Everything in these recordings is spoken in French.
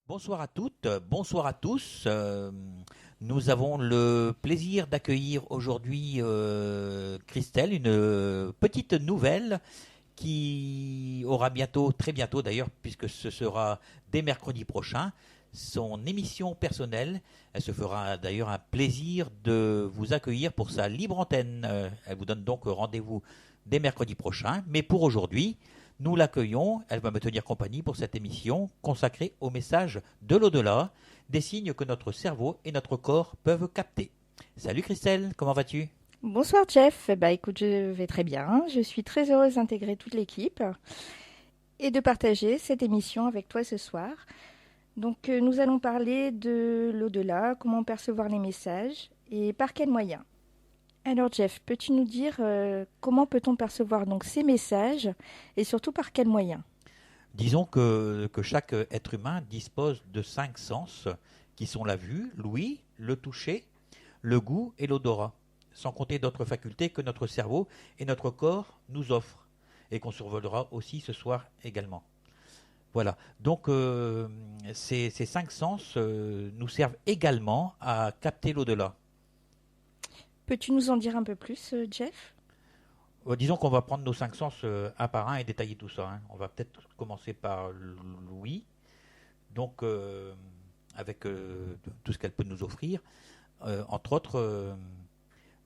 Bonsoir à toutes, bonsoir à tous. Nous avons le plaisir d'accueillir aujourd'hui Christelle, une petite nouvelle qui aura bientôt, très bientôt d'ailleurs, puisque ce sera dès mercredi prochain, son émission personnelle. Elle se fera d'ailleurs un plaisir de vous accueillir pour sa libre antenne. Elle vous donne donc rendez-vous dès mercredi prochain. Mais pour aujourd'hui, nous l'accueillons. Elle va me tenir compagnie pour cette émission consacrée au message de l'au-delà, des signes que notre cerveau et notre corps peuvent capter. Salut Christelle, comment vas-tu? Bonsoir Jeff, écoute, je vais très bien. Je suis très heureuse d'intégrer toute l'équipe et de partager cette émission avec toi ce soir. Nous allons parler de l'au-delà, comment percevoir les messages et par quels moyens. Alors Jeff, peux-tu nous dire comment peut-on percevoir donc ces messages et surtout par quels moyens? Disons que chaque être humain dispose de cinq sens qui sont la vue, l'ouïe, le toucher, le goût et l'odorat, sans compter d'autres facultés que notre cerveau et notre corps nous offrent et qu'on survolera aussi ce soir également. Voilà, donc ces cinq sens nous servent également à capter l'au-delà. Peux-tu nous en dire un peu plus, Jeff? Disons qu'on va prendre nos cinq sens un par un et détailler tout ça, hein. On va peut-être commencer par l'ouïe, donc avec tout ce qu'elle peut nous offrir, entre autres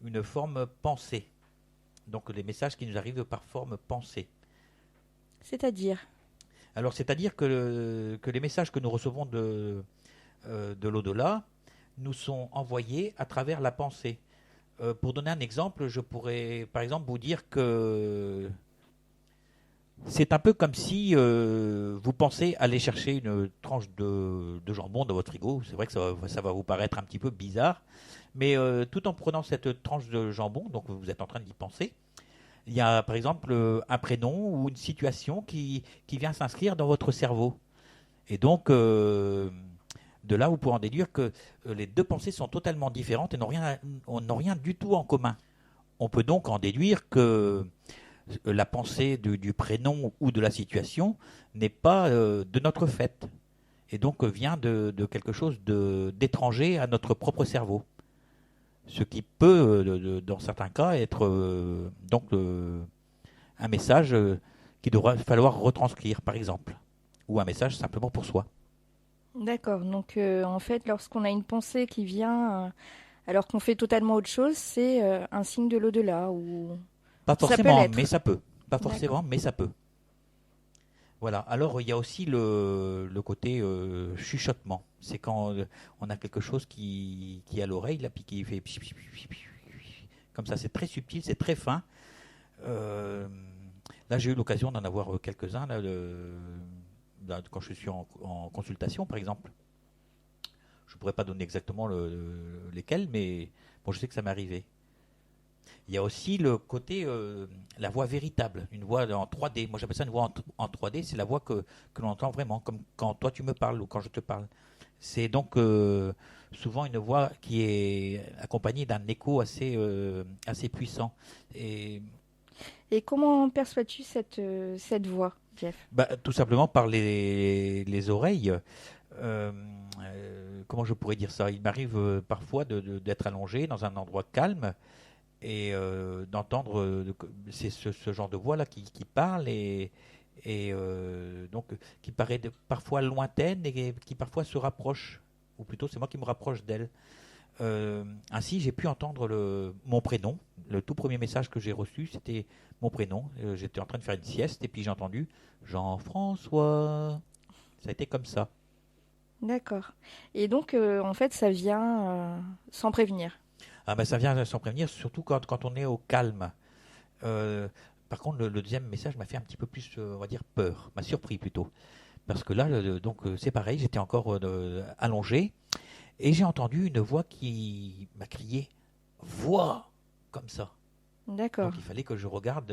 une forme pensée, donc les messages qui nous arrivent par forme pensée. C'est-à-dire? Alors c'est-à-dire que les messages que nous recevons de l'au-delà nous sont envoyés à travers la pensée. Pour donner un exemple, je pourrais par exemple vous dire que c'est un peu comme si vous pensez aller chercher une tranche de jambon dans votre frigo. C'est vrai que ça va vous paraître un petit peu bizarre, mais tout en prenant cette tranche de jambon, donc vous êtes en train d'y penser, il y a par exemple un prénom ou une situation qui vient s'inscrire dans votre cerveau. Et donc, de là, vous pourrez en déduire que les deux pensées sont totalement différentes et n'ont rien du tout en commun. On peut donc en déduire que la pensée du prénom ou de la situation n'est pas de notre fait et donc vient de quelque chose d'étranger à notre propre cerveau. Ce qui peut, dans certains cas, être un message qu'il devra falloir retranscrire, par exemple, ou un message simplement pour soi. D'accord, en fait, lorsqu'on a une pensée qui vient alors qu'on fait totalement autre chose, c'est un signe de l'au-delà ou Pas ça peut forcément, mais l'être. ça peut. Pas D'accord. forcément, mais ça peut. Voilà. Alors, il y a aussi le côté chuchotement. C'est quand on a quelque chose qui est à l'oreille, là, puis qui fait comme ça. C'est très subtil, c'est très fin. Euh, Là, j'ai eu l'occasion d'en avoir quelques-uns là, quand je suis en consultation, par exemple. Je ne pourrais pas donner exactement lesquels, mais bon, je sais que ça m'est arrivé. Il y a aussi le côté, la voix véritable, une voix en 3D. Moi, j'appelle ça une voix en 3D, c'est la voix que l'on entend vraiment, comme quand toi tu me parles ou quand je te parle. C'est donc souvent une voix qui est accompagnée d'un écho assez puissant. Et Et comment perçois-tu cette voix, Jeff? bah, tout simplement par les oreilles. Euh, Comment je pourrais dire ça? Il m'arrive parfois d'être allongé dans un endroit calme et d'entendre c'est ce genre de voix là qui parle et donc qui paraît parfois lointaine et qui parfois se rapproche, ou plutôt c'est moi qui me rapproche d'elle. Ainsi j'ai pu entendre mon prénom. Le tout premier message que j'ai reçu, c'était mon prénom. J'étais en train de faire une sieste et puis j'ai entendu Jean-François. Ça a été comme ça. D'accord. Et en fait, ça vient sans prévenir. Ah ben ça vient sans prévenir, surtout quand on est au calme. Euh, Par contre, le deuxième message m'a fait un petit peu plus, on va dire, peur, m'a surpris plutôt. Parce que là, c'est pareil, j'étais encore allongé et j'ai entendu une voix qui m'a crié voix comme ça. Donc D'accord. il fallait que je regarde.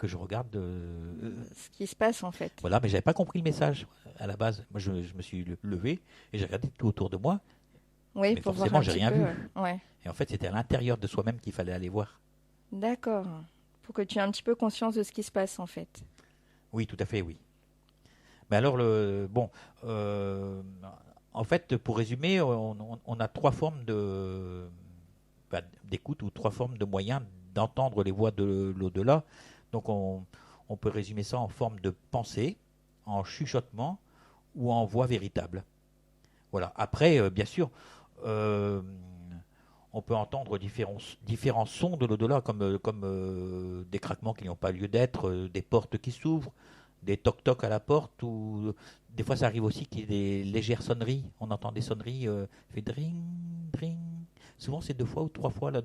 Ce qui se passe en fait. Voilà, mais j'avais pas compris le message à la base. Moi, je me suis levé et j'ai regardé tout autour de moi, Oui, mais pour voir forcément, un j'ai petit rien peu. vu. Ouais. Et en fait, c'était à l'intérieur de soi-même qu'il fallait aller voir. D'accord. Pour que tu aies un petit peu conscience de ce qui se passe en fait. Oui, tout à fait, oui. Mais alors, en fait, pour résumer, on a trois formes d'écoute ou trois formes de moyens d'entendre les voix de l'au-delà. Donc, on peut résumer ça en forme de pensée, en chuchotement ou en voix véritable. Voilà. Après, bien sûr, euh, on peut entendre différents sons de l'au-delà, comme des craquements qui n'ont pas lieu d'être, des portes qui s'ouvrent, des toc-toc à la porte, ou des fois ça arrive aussi qu'il y ait des légères sonneries. On entend des sonneries, fait dring, dring. Souvent c'est deux fois ou trois fois, là,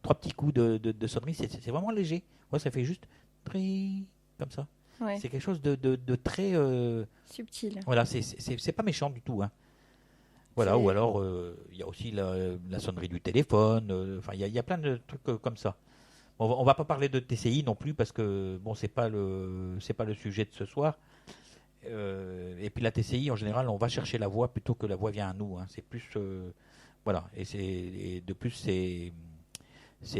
trois petits coups de sonnerie, c'est vraiment léger. Ouais, ça fait juste dring, comme ça. Ouais. C'est quelque chose de très... Subtil. voilà, c'est pas méchant du tout, hein. Voilà, ou alors il y a aussi la sonnerie du téléphone. Enfin, il y a plein de trucs comme ça. Bon, on va pas parler de TCI non plus parce que bon, c'est pas le sujet de ce soir. Et puis la TCI en général, on va chercher la voix plutôt que la voix vient à nous, hein. C'est plus voilà, et de plus c'est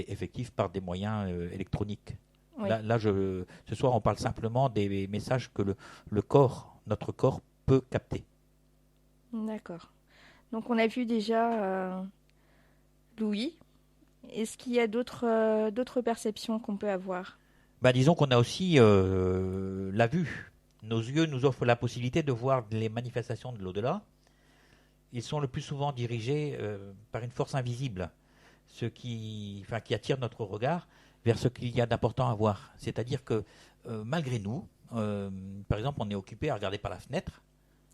effectif par des moyens électroniques. Oui. Là, ce soir, on parle simplement des messages que notre corps peut capter. D'accord. Donc on a vu déjà l'ouïe. Est-ce qu'il y a d'autres perceptions qu'on peut avoir? Bah, disons qu'on a aussi la vue. Nos yeux nous offrent la possibilité de voir les manifestations de l'au-delà. Ils sont le plus souvent dirigés par une force invisible, qui attire notre regard vers ce qu'il y a d'important à voir. C'est-à-dire que malgré nous, par exemple, on est occupé à regarder par la fenêtre.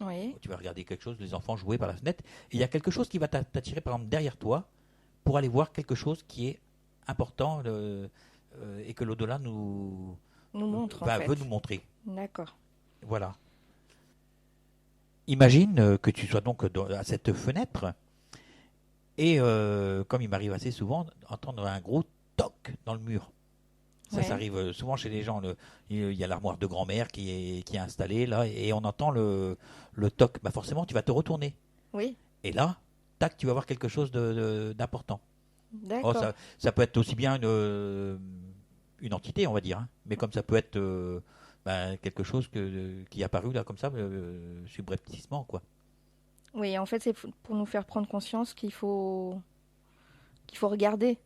Oui. Tu vas regarder quelque chose, les enfants jouer par la fenêtre, et il y a quelque chose qui va t'attirer, par exemple, derrière toi, pour aller voir quelque chose qui est important et que l'au-delà Nous montre en fait. veut nous montrer. D'accord. Voilà. Imagine que tu sois donc à cette fenêtre et comme il m'arrive assez souvent, entendre un gros toc dans le mur. Ça arrive souvent chez les gens. Il y a l'armoire de grand-mère qui est installée là et on entend le toc. Bah forcément, tu vas te retourner. Oui. Et là, tac, tu vas voir quelque chose d'important. Oh, D'accord. ça peut être aussi bien une entité, on va dire, hein, mais comme ça peut être quelque chose qui est apparu là comme ça, subrepticement, quoi. Oui, en fait, c'est pour nous faire prendre conscience qu'il faut regarder.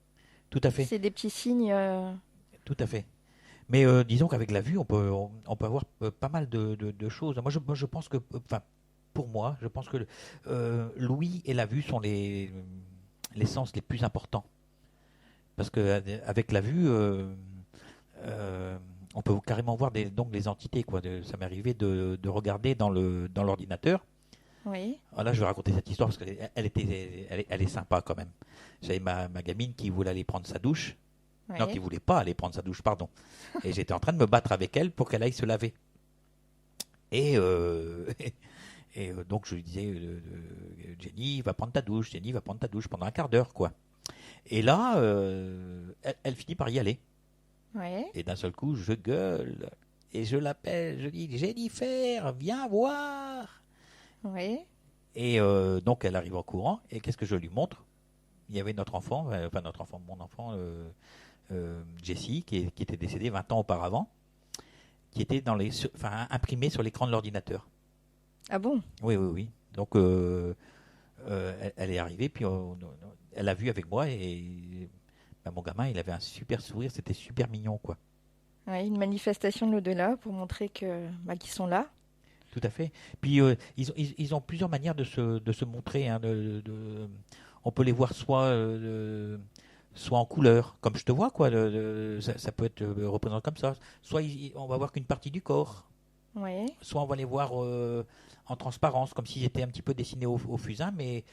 Tout à fait, C'est des petits signes. tout à fait. Mais disons qu'avec la vue, on peut avoir pas mal de choses. Moi, je pense que, enfin, pour moi, je pense que l'ouïe et la vue sont les sens les plus importants. Parce que avec la vue, on peut carrément voir donc des entités, quoi. Ça m'est arrivé de regarder dans l'ordinateur. Oui. Alors là, je vais raconter cette histoire parce elle est sympa quand même. J'avais ma gamine qui voulait aller prendre sa douche. Oui. Non, qui voulait pas aller prendre sa douche, pardon. Et j'étais en train de me battre avec elle pour qu'elle aille se laver. Et, donc je lui disais, Jenny, va prendre ta douche, Jenny, va prendre ta douche pendant un quart d'heure, quoi. Et là, elle finit par y aller. Oui. Et d'un seul coup, je gueule et je l'appelle, je dis, Jennifer, viens voir. Oui. Et donc elle arrive en courant. Et qu'est-ce que je lui montre? Il y avait mon enfant, Jessie, qui était décédée 20 ans auparavant, qui était imprimée sur l'écran de l'ordinateur. Ah bon? Oui, oui, oui. Donc elle est arrivée, puis elle a vu avec moi et mon gamin, il avait un super sourire, c'était super mignon, quoi. Oui, une manifestation de l'au-delà pour montrer qu'ils sont là. Tout à fait. Puis ils ont plusieurs manières de se montrer, hein, on peut les voir soit en couleur, comme je te vois, quoi. Ça peut être représenté comme ça. Soit on va voir qu'une partie du corps. Oui. Soit on va les voir en transparence, comme s'ils étaient un petit peu dessinés au fusain, mais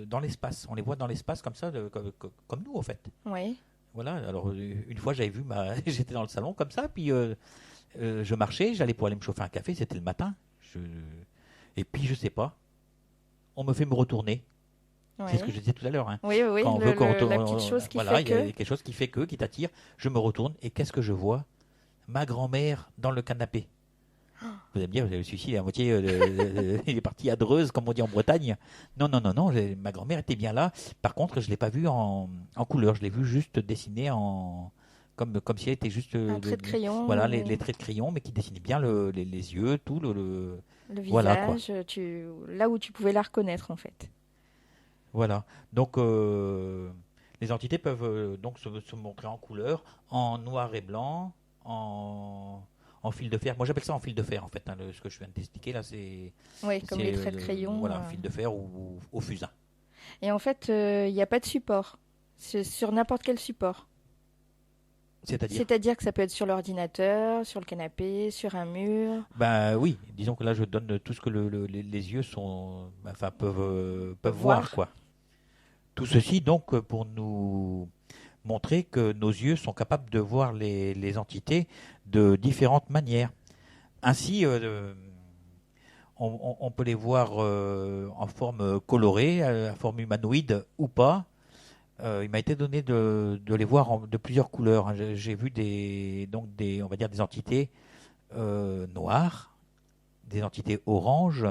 dans l'espace. On les voit dans l'espace comme ça, comme nous, en fait. Oui. Voilà. Alors, une fois, j'avais vu j'étais dans le salon comme ça, puis je marchais, j'allais pour aller me chauffer un café, c'était le matin. Et puis, je sais pas, on me fait me retourner. Oui. C'est ce que je disais tout à l'heure, hein. Oui, oui, Quand la petite chose qui voilà, fait il y a que... quelque chose qui fait qui t'attire. Je me retourne et qu'est-ce que je vois? Ma grand-mère dans le canapé. Vous allez me dire, celui-ci, à moitié, il est parti à Dreuze, comme on dit en Bretagne. Non, non, non, non, ma grand-mère était bien là. Par contre, je ne l'ai pas vue en couleur, je l'ai vue juste dessinée comme si elle était juste Un trait de crayon. voilà, ou les traits de crayon, mais qui dessinaient bien les yeux, tout le voilà quoi. visage, là où tu pouvais la reconnaître en fait. Voilà. Donc les entités peuvent donc se montrer en couleur, en noir et blanc, en fil de fer. Moi j'appelle ça en fil de fer en fait, hein, ce que je viens de t'expliquer là, Oui, comme les c'est traits de crayon. voilà, fil de fer ou au fusain. Et en fait, il n'y a pas de support. C'est sur n'importe quel support. C'est-à-dire C'est-à-dire que ça peut être sur l'ordinateur, sur le canapé, sur un mur. ben oui, disons que là je donne tout ce que les yeux enfin peuvent voir Voir. quoi. Tout ceci donc pour nous montrer que nos yeux sont capables de voir les entités de différentes manières. Ainsi, on peut les voir en forme colorée, en forme humanoïde ou pas. Il m'a été donné de les voir de plusieurs couleurs, hein. J'ai vu on va dire des entités noires, des entités oranges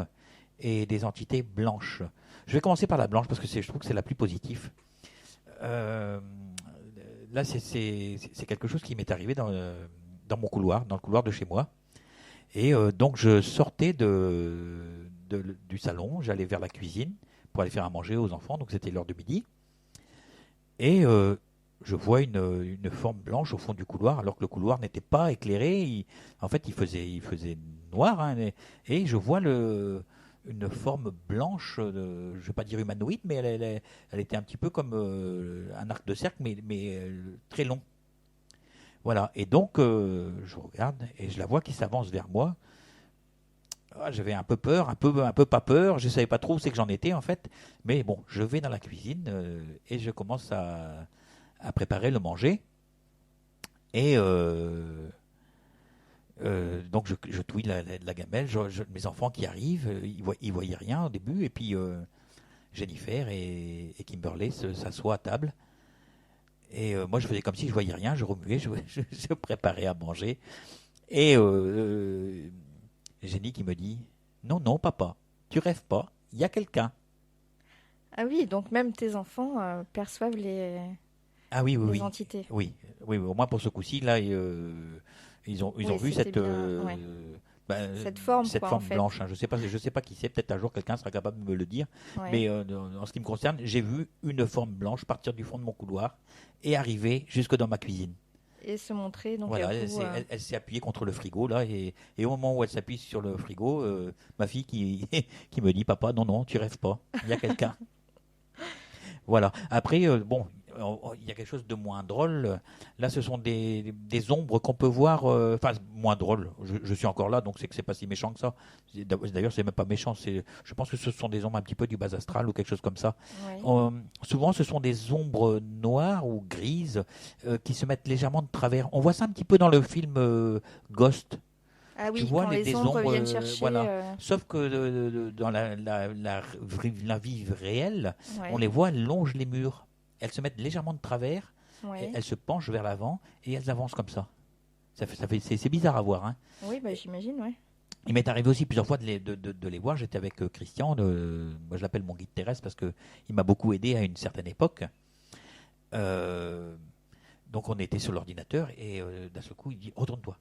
et des entités blanches. Je vais commencer par la blanche parce que je trouve que c'est la plus positive. Euh, Là, c'est quelque chose qui m'est arrivé dans mon couloir, dans le couloir de chez moi. Et donc, je sortais du salon, j'allais vers la cuisine pour aller faire à manger aux enfants. Donc, c'était l'heure de midi. Et je vois une forme blanche au fond du couloir, alors que le couloir n'était pas éclairé. En fait, il faisait noir, hein, et je vois une forme blanche, je ne vais pas dire humanoïde, mais elle était un petit peu comme un arc de cercle, mais très long. Voilà, et donc je regarde et je la vois qui s'avance vers moi. Ah, j'avais un peu peur, un peu pas peur, je ne savais pas trop où c'est que j'en étais en fait. Mais bon, je vais dans la cuisine et je commence à préparer le manger. Et donc je touille la gamelle, mes enfants qui arrivent, ils voyaient rien au début. Et puis Jennifer et Kimberley s'assoient à table. Et moi je faisais comme si je voyais rien, je remuais, je préparais à manger. Et Jenny qui me dit, non, non, papa, tu rêves pas, il y a quelqu'un. Ah oui, donc même tes enfants perçoivent Ah oui, oui, les oui. entités. Oui, oui, au moins pour ce coup-ci, là, ils ont Oui, vu c'était bien. Ouais. ben, Cette forme, cette quoi, en forme fait. blanche, hein. Je sais pas qui c'est, peut-être un jour quelqu'un sera capable de me le dire. Ouais. Mais en ce qui me concerne, j'ai vu une forme blanche partir du fond de mon couloir et arriver jusque dans ma cuisine. Et se montrer, donc à Voilà, vous. elle s'est appuyée contre le frigo, là, et au moment où elle s'appuie sur le frigo, ma fille qui me dit, papa, non, non, tu rêves pas, il y a quelqu'un. Voilà. Après, bon, il y a quelque chose de moins drôle. Là, ce sont des ombres qu'on peut voir. Enfin, moins drôle. Je suis encore là, donc c'est que c'est pas si méchant que ça. D'ailleurs, c'est même pas méchant. Je pense que ce sont des ombres un petit peu du bas astral ou quelque chose comme ça. Ouais. Souvent, ce sont des ombres noires ou grises qui se mettent légèrement de travers. On voit ça un petit peu dans le film Ghost. Ah Tu oui, vois quand les des ombres ombres, viennent chercher. voilà. Sauf que dans la vie réelle, on Ouais. les voit, elles longent les murs. Elles se mettent légèrement de travers, Ouais. elles se penchent vers l'avant et elles avancent comme ça. C'est bizarre à voir, hein. Oui, bah j'imagine, ouais. Il m'est arrivé aussi plusieurs fois de les voir. J'étais avec Christian, moi je l'appelle mon guide terrestre parce qu'il m'a beaucoup aidé à une certaine époque. Euh, donc on était sur l'ordinateur et d'un seul coup il dit retourne-toi.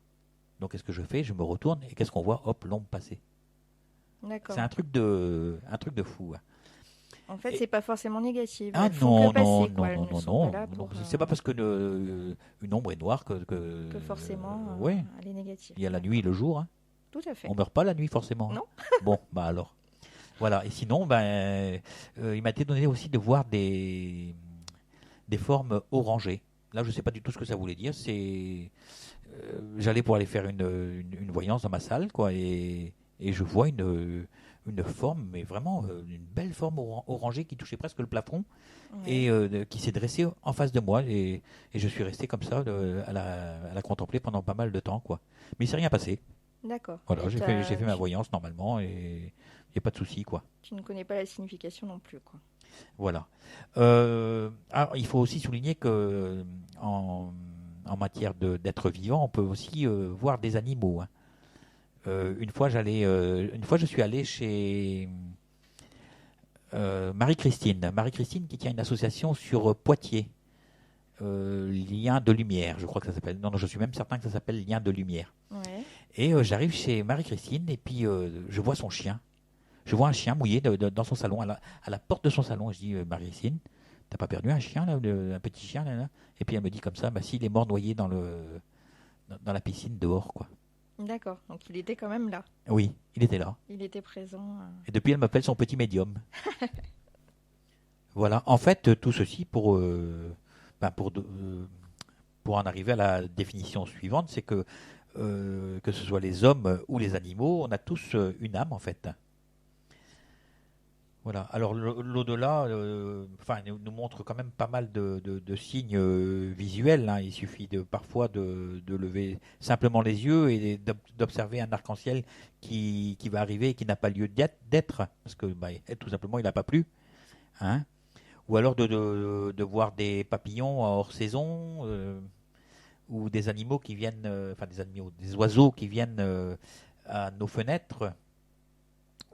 Donc qu'est-ce que je fais? Je me retourne et qu'est-ce qu'on voit? Hop, l'ombre passer. D'accord. C'est un truc de fou, hein. En fait, Et- c'est pas forcément négatif. ah Elles font non, que passer, non, quoi. non, Elles non, ne non, sont pas non, là non. pour C'est pas parce que une ombre est noire que forcément ouais, elle est négative. il y a la nuit et le jour, hein. Tout à fait. On meurt pas la nuit forcément, hein. Non. Bon, bah alors. Voilà. Et sinon, ben, il m'a été donné aussi de voir des formes orangées. Là, je sais pas du tout ce que ça voulait dire. J'allais pour aller faire une voyance dans ma salle, quoi, et je vois une forme, mais vraiment une belle forme orangée qui touchait presque le plafond Ouais. et qui s'est dressée en face de moi, et je suis resté comme ça à la contempler pendant pas mal de temps, quoi. Mais il s'est rien passé. D'accord. Voilà, Et j'ai fait ma voyance normalement et il n'y a pas de souci, quoi. tu ne connais pas la signification non plus, quoi. Voilà. Il faut aussi souligner que en matière d'être vivant, on peut aussi voir des animaux, hein. Une fois, je suis allé chez Marie-Christine. Marie-Christine qui tient une association sur Poitiers. Lien de lumière, je crois que ça s'appelle. Non, je suis même certain que ça s'appelle Lien de lumière. Ouais. Et j'arrive chez Marie-Christine et puis je vois son chien. Je vois un chien mouillé dans son salon, à la porte de son salon. Je dis, Marie-Christine, t'as pas perdu un chien, là, un petit chien là? Et puis elle me dit comme ça, bah si, il est mort noyé dans la piscine dehors, quoi. D'accord. Donc il était quand même là. Oui, il était là. Il était présent. Et depuis, elle m'appelle son petit médium. Voilà. En fait, tout ceci pour en arriver à la définition suivante, c'est que ce soit les hommes ou les animaux, on a tous une âme, en fait. Voilà. Alors l'au-delà, nous montre quand même pas mal de signes visuels, hein. Il suffit parfois de lever simplement les yeux et d'observer un arc-en-ciel qui va arriver et qui n'a pas lieu d'être, parce que tout simplement il n'a pas plu, hein. Ou alors de voir des papillons hors saison, ou des animaux qui viennent, des oiseaux qui viennent à nos fenêtres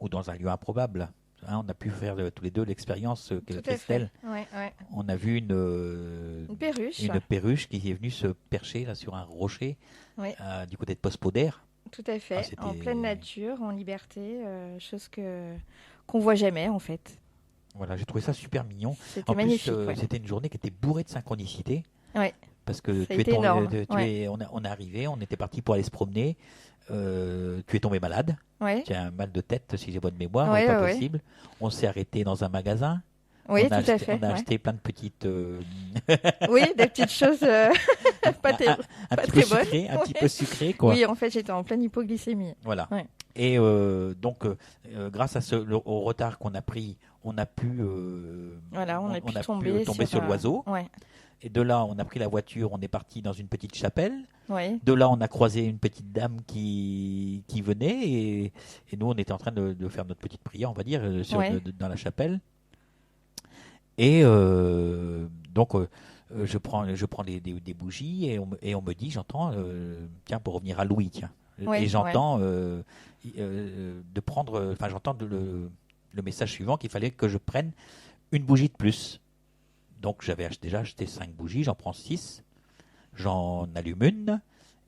ou dans un lieu improbable. Hein, on a pu faire tous les deux l'expérience Christelle. Ouais, ouais. On a vu une perruche qui est venue se percher là, sur un rocher, ouais. Du côté de Postpoder. Tout à fait, en pleine nature, en liberté, chose qu'on voit jamais en fait. Voilà, j'ai trouvé ça super mignon. C'était magnifique. C'était une journée qui était bourrée de synchronicité. Ouais. Parce que on est arrivé, on était parti pour aller se promener. Tu es tombé malade. Ouais. Tu as un mal de tête, si j'ai bonne mémoire, pas possible. On s'est arrêté dans un magasin. Oui, tout à fait. On a acheté plein de petites. Oui, des petites choses pas très bonnes. Un petit peu sucré, quoi. Oui, en fait, j'étais en pleine hypoglycémie. Voilà. Ouais. Et donc, grâce au retard qu'on a pris, on a pu tomber sur l'oiseau. Ouais. Et de là, on a pris la voiture, on est parti dans une petite chapelle. Ouais. De là, on a croisé une petite dame qui venait et nous, on était en train de faire notre petite prière, on va dire, dans la chapelle. Et donc, je prends des bougies et on me dit, j'entends, tiens, pour revenir à Louis, tiens. Et j'entends j'entends le message suivant qu'il fallait que je prenne une bougie de plus. Donc j'avais déjà acheté 5 bougies, j'en prends 6, j'en allume une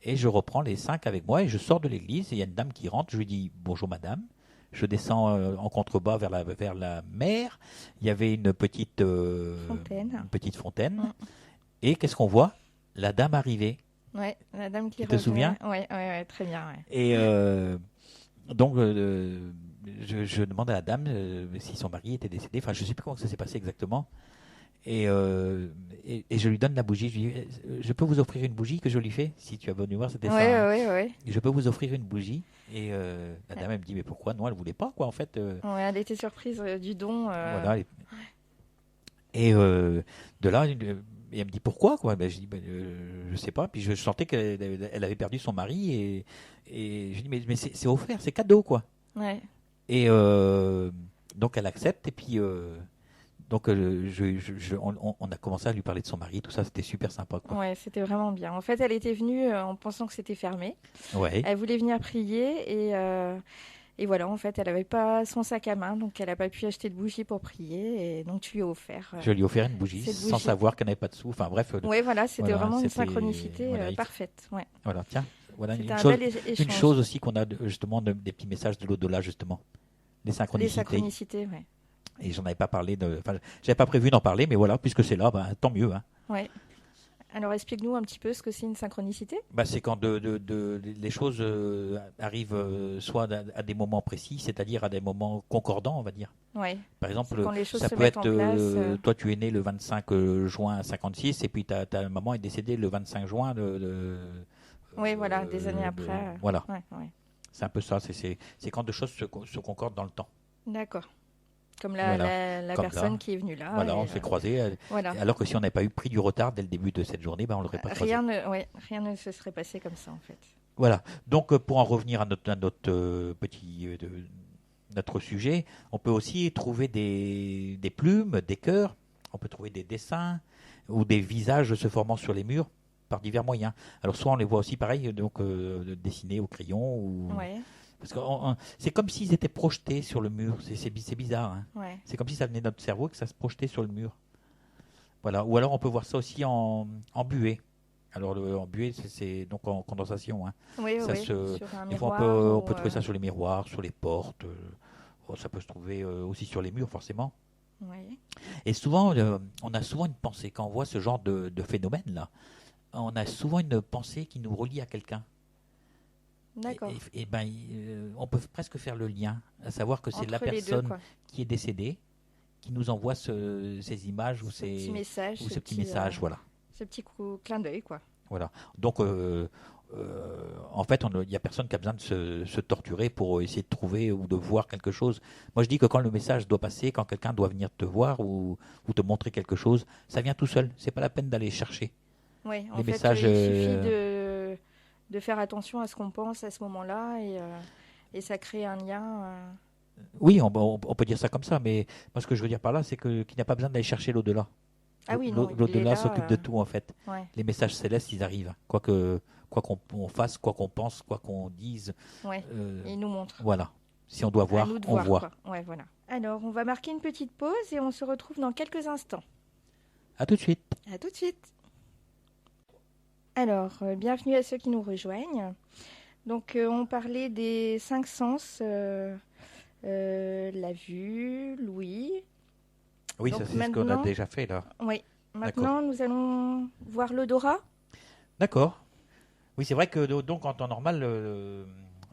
et je reprends les 5 avec moi et je sors de l'église et il y a une dame qui rentre, je lui dis bonjour madame, je descends en contrebas vers la mer, il y avait une petite fontaine. Et qu'est-ce qu'on voit? La dame arrivée. Ouais, la dame qui tu te souviens? Ouais, très bien. Ouais. Et donc je demande à la dame si son mari était décédé, enfin je ne sais plus comment ça s'est passé exactement. Et je lui donne la bougie. Je lui dis, je peux vous offrir une bougie que je lui fais? Si tu as bonne mémoire, c'était ça. Oui. Je peux vous offrir une bougie. Et la dame, elle me dit, mais pourquoi? Non, elle ne voulait pas, quoi, en fait. Ouais, elle était surprise du don. Voilà. Et de là, elle me dit, pourquoi, quoi? Je dis, je ne sais pas. Puis je sentais qu'elle avait perdu son mari. Et je dis, mais c'est offert, c'est cadeau, quoi. Ouais. Et donc, elle accepte. Et puis... Donc, on a commencé à lui parler de son mari, tout ça, c'était super sympa, quoi. Ouais, c'était vraiment bien. En fait, elle était venue en pensant que c'était fermé. Ouais. Elle voulait venir prier et voilà, en fait, elle n'avait pas son sac à main, donc elle n'a pas pu acheter de bougies pour prier. Et donc, tu lui as offert. Je lui ai offert une bougie sans savoir qu'elle n'avait pas de sous. Enfin, bref. Oui, voilà, c'était vraiment une synchronicité parfaite. Ouais. Voilà, tiens. Voilà une chose aussi qu'on a justement des petits messages de l'au-delà, justement. Les synchronicités. Les synchronicités, oui. Et j'en avais pas parlé, j'avais pas prévu d'en parler, mais voilà, puisque c'est là, tant mieux. Hein. Ouais. Alors explique-nous un petit peu ce que c'est une synchronicité. C'est quand les choses arrivent soit à des moments précis, c'est-à-dire à des moments concordants, on va dire. Ouais. Par exemple, quand les choses ça se peut mettent être, en place, toi tu es né le 25 juin 56 et puis ta maman est décédée le 25 juin oui, voilà, des années après. Voilà. Ouais. C'est un peu ça, c'est quand deux choses se concordent dans le temps. D'accord. Comme la personne qui est venue là. Voilà, on s'est croisés. Voilà. Alors que si on n'avait pas pris du retard dès le début de cette journée, on ne l'aurait pas croisé. Rien ne se serait passé comme ça, en fait. Voilà. Donc, pour en revenir à notre sujet, on peut aussi trouver des plumes, des cœurs. On peut trouver des dessins ou des visages se formant sur les murs par divers moyens. Alors, soit on les voit aussi pareil, donc dessinés au crayon ou... Ouais. Parce que c'est comme s'ils étaient projetés sur le mur. C'est bizarre. Hein. Ouais. C'est comme si ça venait de notre cerveau et que ça se projetait sur le mur. Voilà. Ou alors on peut voir ça aussi en buée. Alors en buée, c'est donc en condensation, hein. Oui, Ça oui, se, sur un des fois miroir on ou peut trouver ça sur les miroirs, sur les portes. Ça peut se trouver aussi sur les murs, forcément. oui. Et souvent, on a souvent une pensée quand on voit ce genre de phénomène là. On a souvent une pensée qui nous relie à quelqu'un. D'accord. Et ben, on peut presque faire le lien, à savoir que c'est la Entre les deux, personne quoi. qui est décédée qui nous envoie ces images Ce petit message, ou ces petits messages, voilà. ce petit clin d'œil, quoi. Voilà. Donc, en fait, il n'y a personne qui a besoin de se torturer pour essayer de trouver ou de voir quelque chose. Moi, je dis que quand le message doit passer, quand quelqu'un doit venir te voir ou te montrer quelque chose, ça vient tout seul. C'est pas la peine d'aller chercher. Oui, en Les fait, messages. il suffit de faire attention à ce qu'on pense à ce moment-là et ça crée un lien. Oui, on peut dire ça comme ça, mais moi, ce que je veux dire par là, c'est qu'il n'y a pas besoin d'aller chercher l'au-delà. Ah oui, non, il est L'au-delà là. s'occupe de tout, en fait. Ouais, Les messages célestes, ils arrivent. Quoi qu'on on fasse, quoi qu'on pense, quoi qu'on dise. ouais. euh, Et il nous montre. voilà. Si on doit À voir, nous de on voir, voit. quoi. Ouais, voilà. Alors, on va marquer une petite pause et on se retrouve dans quelques instants. À tout de suite. À tout de suite. Alors, bienvenue à ceux qui nous rejoignent. Donc, on parlait des cinq sens, la vue, l'ouïe. Oui, Donc ça c'est ce qu'on a maintenant, déjà fait là. oui, D'accord. maintenant nous allons voir l'odorat. D'accord. Oui, c'est vrai que donc en temps normal,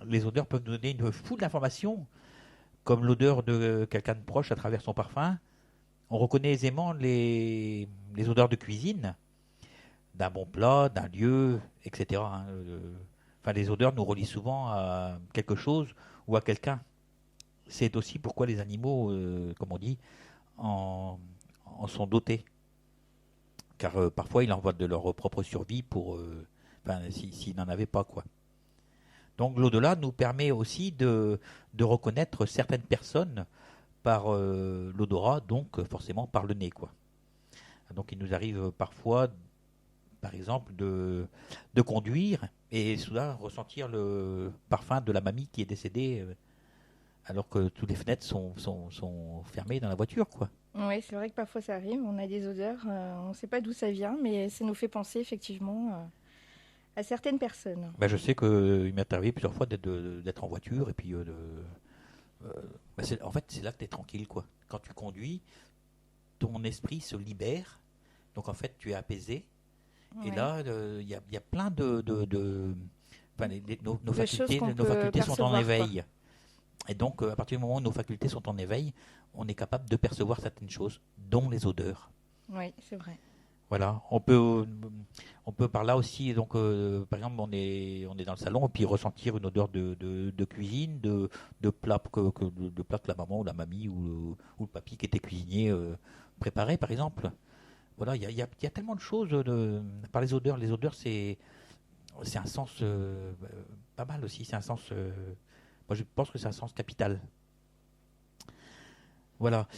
les odeurs peuvent nous donner une foule d'informations, comme l'odeur de quelqu'un de proche à travers son parfum. On reconnaît aisément les odeurs de cuisine, d'un bon plat, d'un lieu, etc., hein. Enfin, les odeurs nous relient souvent à quelque chose ou à quelqu'un. C'est aussi pourquoi les animaux, comme on dit, en, en sont dotés. Car parfois, ils en voient de leur propre survie pour, s'ils n'en avaient pas, quoi. Donc l'au-delà nous permet aussi de reconnaître certaines personnes par l'odorat, donc forcément par le nez, quoi. Donc il nous arrive parfois, par exemple, de conduire et soudain ressentir le parfum de la mamie qui est décédée alors que toutes les fenêtres sont fermées dans la voiture, quoi. Oui, c'est vrai que parfois ça arrive. On a des odeurs, on ne sait pas d'où ça vient, mais ça nous fait penser effectivement à certaines personnes. Ben, je sais qu'il m'est arrivé plusieurs fois d'être en voiture et puis en fait c'est là que tu es tranquille, quoi. Quand tu conduis, ton esprit se libère, donc en fait tu es apaisé. Et Ouais. là, il y a plein enfin, nos De choses facultés, qu'on nos peut facultés sont en percevoir, quoi. éveil. Et donc, à partir du moment où nos facultés sont en éveil, on est capable de percevoir certaines choses, dont les odeurs. Oui, c'est vrai. Voilà. On peut par là aussi, donc, par exemple, on est dans le salon et puis ressentir une odeur de cuisine, de plats de plats que la maman ou la mamie ou le papy qui était cuisinier préparait, par exemple. Voilà, il y a tellement de choses par les odeurs. Les odeurs, c'est un sens pas mal aussi. C'est un sens. Moi, je pense que c'est un sens capital. Voilà.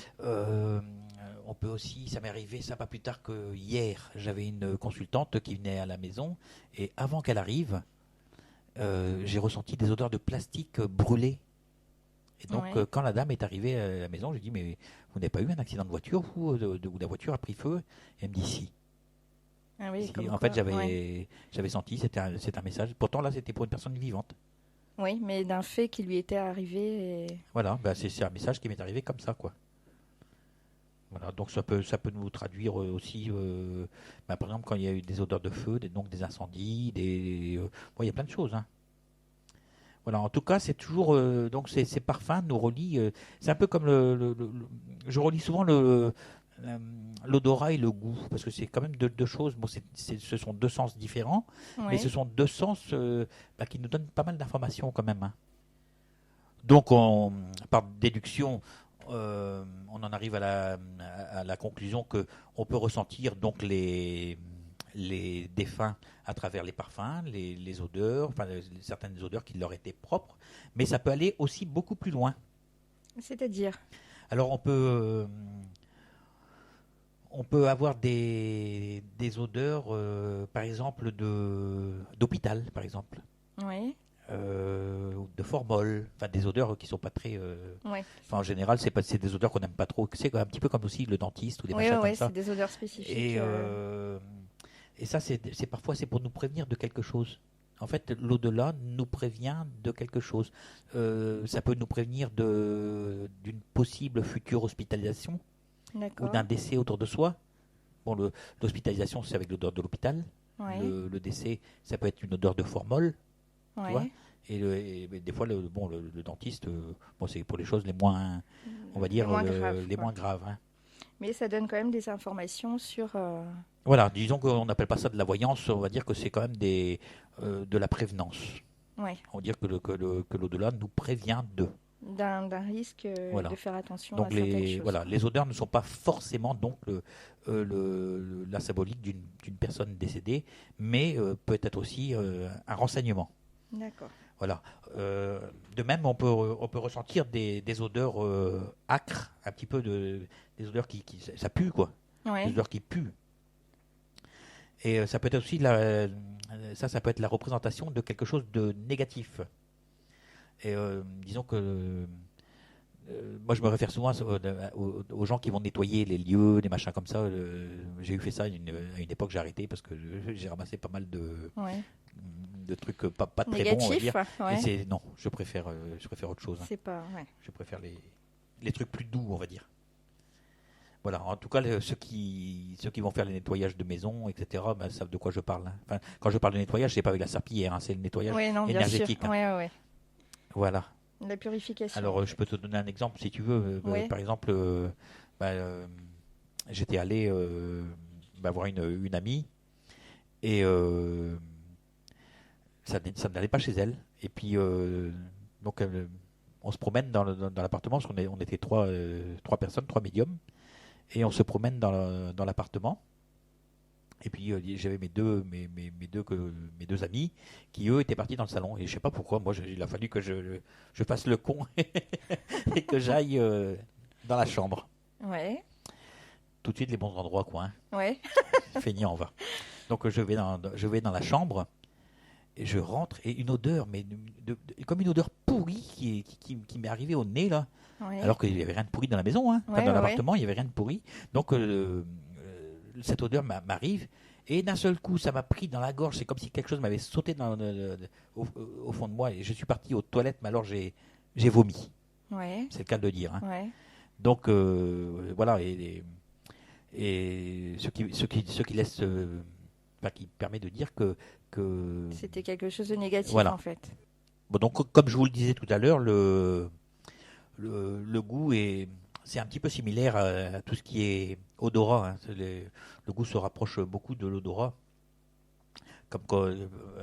On peut aussi, ça m'est arrivé, ça pas plus tard que hier, j'avais une consultante qui venait à la maison et avant qu'elle arrive, j'ai ressenti des odeurs de plastique brûlé. Et donc, Ouais. quand la dame est arrivée à la maison, j'ai dit, mais vous n'avez pas eu un accident de voiture ou où la voiture a pris feu? Et elle me dit, si. Ah oui, Si. comme En quoi. fait, Ouais. j'avais senti, c'est un message. Pourtant, là, c'était pour une personne vivante. Oui, mais d'un fait qui lui était arrivé. Voilà, bah, c'est un message qui m'est arrivé comme ça, quoi. Voilà, donc ça peut nous traduire aussi, par exemple, quand il y a eu des odeurs de feu, donc des incendies, bon, il y a plein de choses, hein. Voilà, en tout cas, c'est toujours, donc ces parfums nous relient, c'est un peu comme je relie souvent l'odorat et le goût, parce que c'est quand même deux choses, bon, ce sont deux sens différents, mais ce Oui, sont deux sens qui nous donnent pas mal d'informations quand même, hein. Donc, par déduction, on en arrive à la conclusion que on peut ressentir donc les défunts à travers les parfums, les odeurs, enfin certaines odeurs qui leur étaient propres, mais ça peut aller aussi beaucoup plus loin. c'est-à-dire. Alors on peut avoir des odeurs, par exemple d'hôpital, par exemple. Oui, de formol, enfin des odeurs qui sont pas très. Ouais. Enfin, en général, c'est des odeurs qu'on n'aime pas trop. C'est un petit peu comme aussi le dentiste ou des Oui, machins comme oui, ça. c'est des odeurs spécifiques. Et, et ça, parfois c'est pour nous prévenir de quelque chose. En fait, l'au-delà nous prévient de quelque chose. Ça peut nous prévenir d'une possible future hospitalisation ou D'accord. d'un décès autour de soi. Bon, l'hospitalisation, c'est avec l'odeur de l'hôpital. Ouais. Le décès, ça peut être une odeur de formol, tu vois. Ouais. Et des fois, le dentiste, bon, c'est pour les choses les moins, on va dire, moins graves, les quoi. moins graves, hein. Mais ça donne quand même des informations sur. Voilà, disons qu'on n'appelle pas ça de la voyance, on va dire que c'est quand même de la prévenance. Ouais. On va dire que l'au-delà nous prévient d'eux. D'un risque Voilà. de faire attention Donc à certaines choses. voilà, les odeurs ne sont pas forcément donc la symbolique d'une personne décédée, mais peut être aussi un renseignement. D'accord. Voilà. De même, on peut ressentir des odeurs âcres, un petit peu des odeurs ça pue quoi, Ouais. des odeurs qui puent. Et ça peut être aussi ça peut être la représentation de quelque chose de négatif. Et disons que moi, je me réfère souvent aux gens qui vont nettoyer les lieux, des machins comme ça. J'ai eu fait ça à une époque, j'ai arrêté parce que j'ai ramassé pas mal Ouais. de trucs pas très bons, on va Négatif. dire. Ouais. Et non, je préfère autre chose, hein. C'est pas. Ouais. Je préfère les trucs plus doux, on va dire. Voilà, en tout cas, ceux qui vont faire les nettoyages de maison, etc., ben, savent de quoi je parle, hein. Enfin, quand je parle de nettoyage, c'est pas avec la serpillière, hein, c'est le nettoyage Ouais, non, bien sûr. énergétique, hein. Ouais, ouais. Voilà. La purification. Alors, je peux te donner un exemple si tu veux. Ouais. Par exemple, j'étais allé voir une amie et ça n'allait pas chez elle. Et puis, donc, on se promène dans l'appartement, parce qu'on était trois personnes, trois médiums, et on se promène dans l'appartement. Et puis j'avais mes deux amis qui eux étaient partis dans le salon, et je sais pas pourquoi moi il a fallu que je fasse le con et que j'aille dans la chambre. Ouais. Tout de suite les bons endroits quoi, hein. Ouais. Feignant on va. Donc je vais dans la chambre et je rentre et une odeur mais comme une odeur pourrie qui m'est arrivée au nez là, Ouais. alors qu'il n'y avait rien de pourri dans la maison, hein. Enfin, Ouais, dans ouais, l'appartement il n'y avait rien de pourri. Donc cette odeur m'arrive et d'un seul coup ça m'a pris dans la gorge, c'est comme si quelque chose m'avait sauté au fond de moi et je suis parti aux toilettes, mais alors j'ai vomi, Ouais. c'est le cas de le dire, hein. Ouais. Donc voilà, et ce qui laisse enfin, qui permet de dire que C'était quelque chose de négatif voilà. en fait. Bon, donc comme je vous le disais tout à l'heure, le goût c'est un petit peu similaire à tout ce qui est odorat, hein. Le goût se rapproche beaucoup de l'odorat.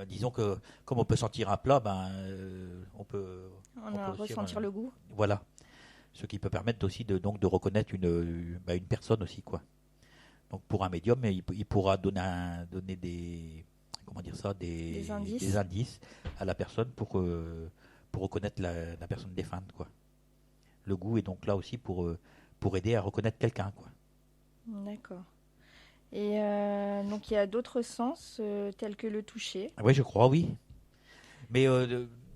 Disons que comme on peut sentir un plat, on peut On peut a aussi, ressentir le goût. voilà. Ce qui peut permettre aussi de reconnaître une personne aussi, quoi. Donc pour un médium, il pourra donner des, comment dire ça, Des indices. des indices à la personne pour reconnaître la personne défunte, quoi. Le goût est donc là aussi pour aider à reconnaître quelqu'un, quoi. D'accord. Et donc il y a d'autres sens tels que le toucher. Oui, je crois, oui. Mais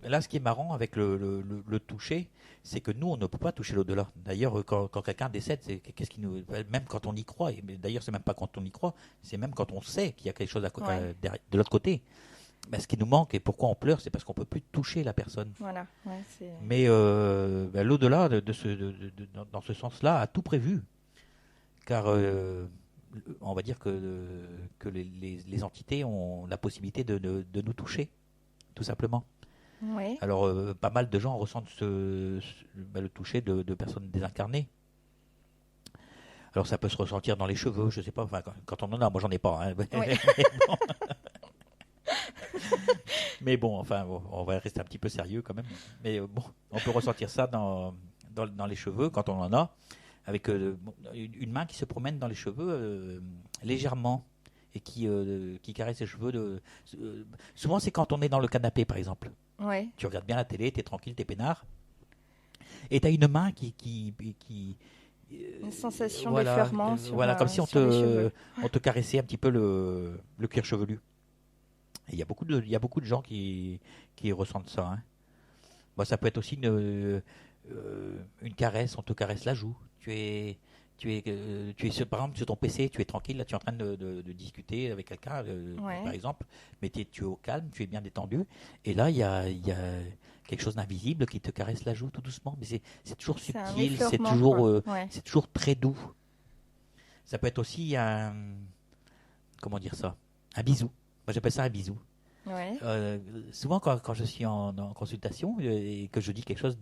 là, ce qui est marrant avec le toucher, c'est que nous, on ne peut pas toucher l'au-delà. D'ailleurs, quand quelqu'un décède, qu'est-ce qui nous, même quand on y croit, et d'ailleurs, c'est même pas quand on y croit, c'est même quand on sait qu'il y a quelque chose Ouais. de l'autre côté. Ben, ce qui nous manque et pourquoi on pleure, c'est parce qu'on peut plus toucher la personne. Voilà. Ouais, c'est. Mais l'au-delà, dans ce sens-là, a tout prévu. Car on va dire que les entités ont la possibilité de nous toucher, tout simplement. Ouais. Alors, pas mal de gens ressentent le toucher de personnes désincarnées. Alors, ça peut se ressentir dans les cheveux, je sais pas, enfin, quand on en a, moi j'en ai pas, hein. Ouais. Mais bon, enfin, on va rester un petit peu sérieux quand même. Mais bon, on peut ressentir ça dans les cheveux quand on en a, avec une main qui se promène dans les cheveux légèrement et qui caresse les cheveux. Souvent, c'est quand on est dans le canapé, par exemple. Ouais. Tu regardes bien la télé, t'es tranquille, t'es peinard, et t'as une main Une sensation voilà, d'effleurement sur, voilà, comme si sur les cheveux. on te caressait un petit peu le cuir chevelu. Et il y a beaucoup de gens qui ressentent ça, hein. Moi, ça peut être aussi une caresse, on te caresse la joue. Par exemple, sur ton PC, tu es tranquille, là, tu es en train de discuter avec quelqu'un, Ouais. par exemple, mais tu es au calme, tu es bien détendu. Et là, il y a quelque chose d'invisible qui te caresse la joue tout doucement. Mais c'est toujours C'est un subtil, effleurement, quoi. Ouais. c'est toujours très doux. Ça peut être aussi comment dire ça? Un bisou. Moi, j'appelle ça un bisou. Ouais. Souvent, quand je suis en consultation et que je dis quelque chose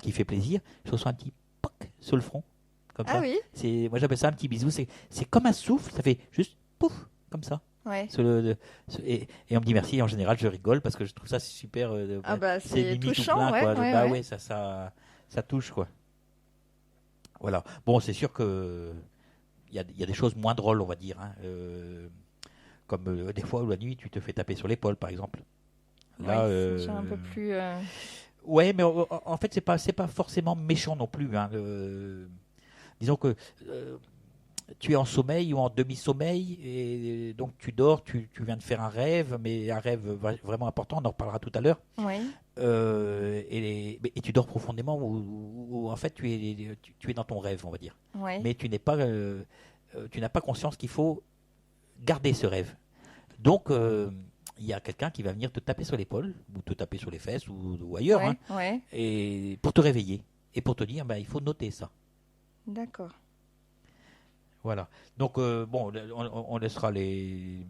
qui fait plaisir, je reçois un petit poc sur le front, comme Ah ça. oui. Moi, j'appelle ça un petit bisou. C'est comme un souffle, ça fait juste pouf, comme ça. Ouais. Et on me dit merci. En général, je rigole parce que je trouve ça super. Ah bah c'est c'est limite tout touchant, plein, ouais, quoi. ouais, Bah ouais. ouais, ça touche, quoi. Voilà. Bon, c'est sûr que il y a des choses moins drôles, on va dire, hein. Comme des fois où la nuit, tu te fais taper sur l'épaule, par exemple. Ouais, Là, c'est déjà un peu plus. ouais, mais en fait, c'est pas forcément méchant non plus, hein. Disons que tu es en sommeil ou en demi-sommeil, et donc tu dors, tu viens de faire un rêve, mais un rêve vraiment important, on en reparlera tout à l'heure. Ouais. Et tu dors profondément, ou en fait, tu es dans ton rêve, on va dire. Ouais. Mais tu n'as pas conscience qu'il faut garder ce rêve. Donc, il y a quelqu'un qui va venir te taper sur l'épaule, ou te taper sur les fesses, ou ailleurs, hein, Ouais. Ouais. et pour te réveiller, et pour te dire, il faut noter ça. D'accord. Voilà. Donc, bon, on laissera les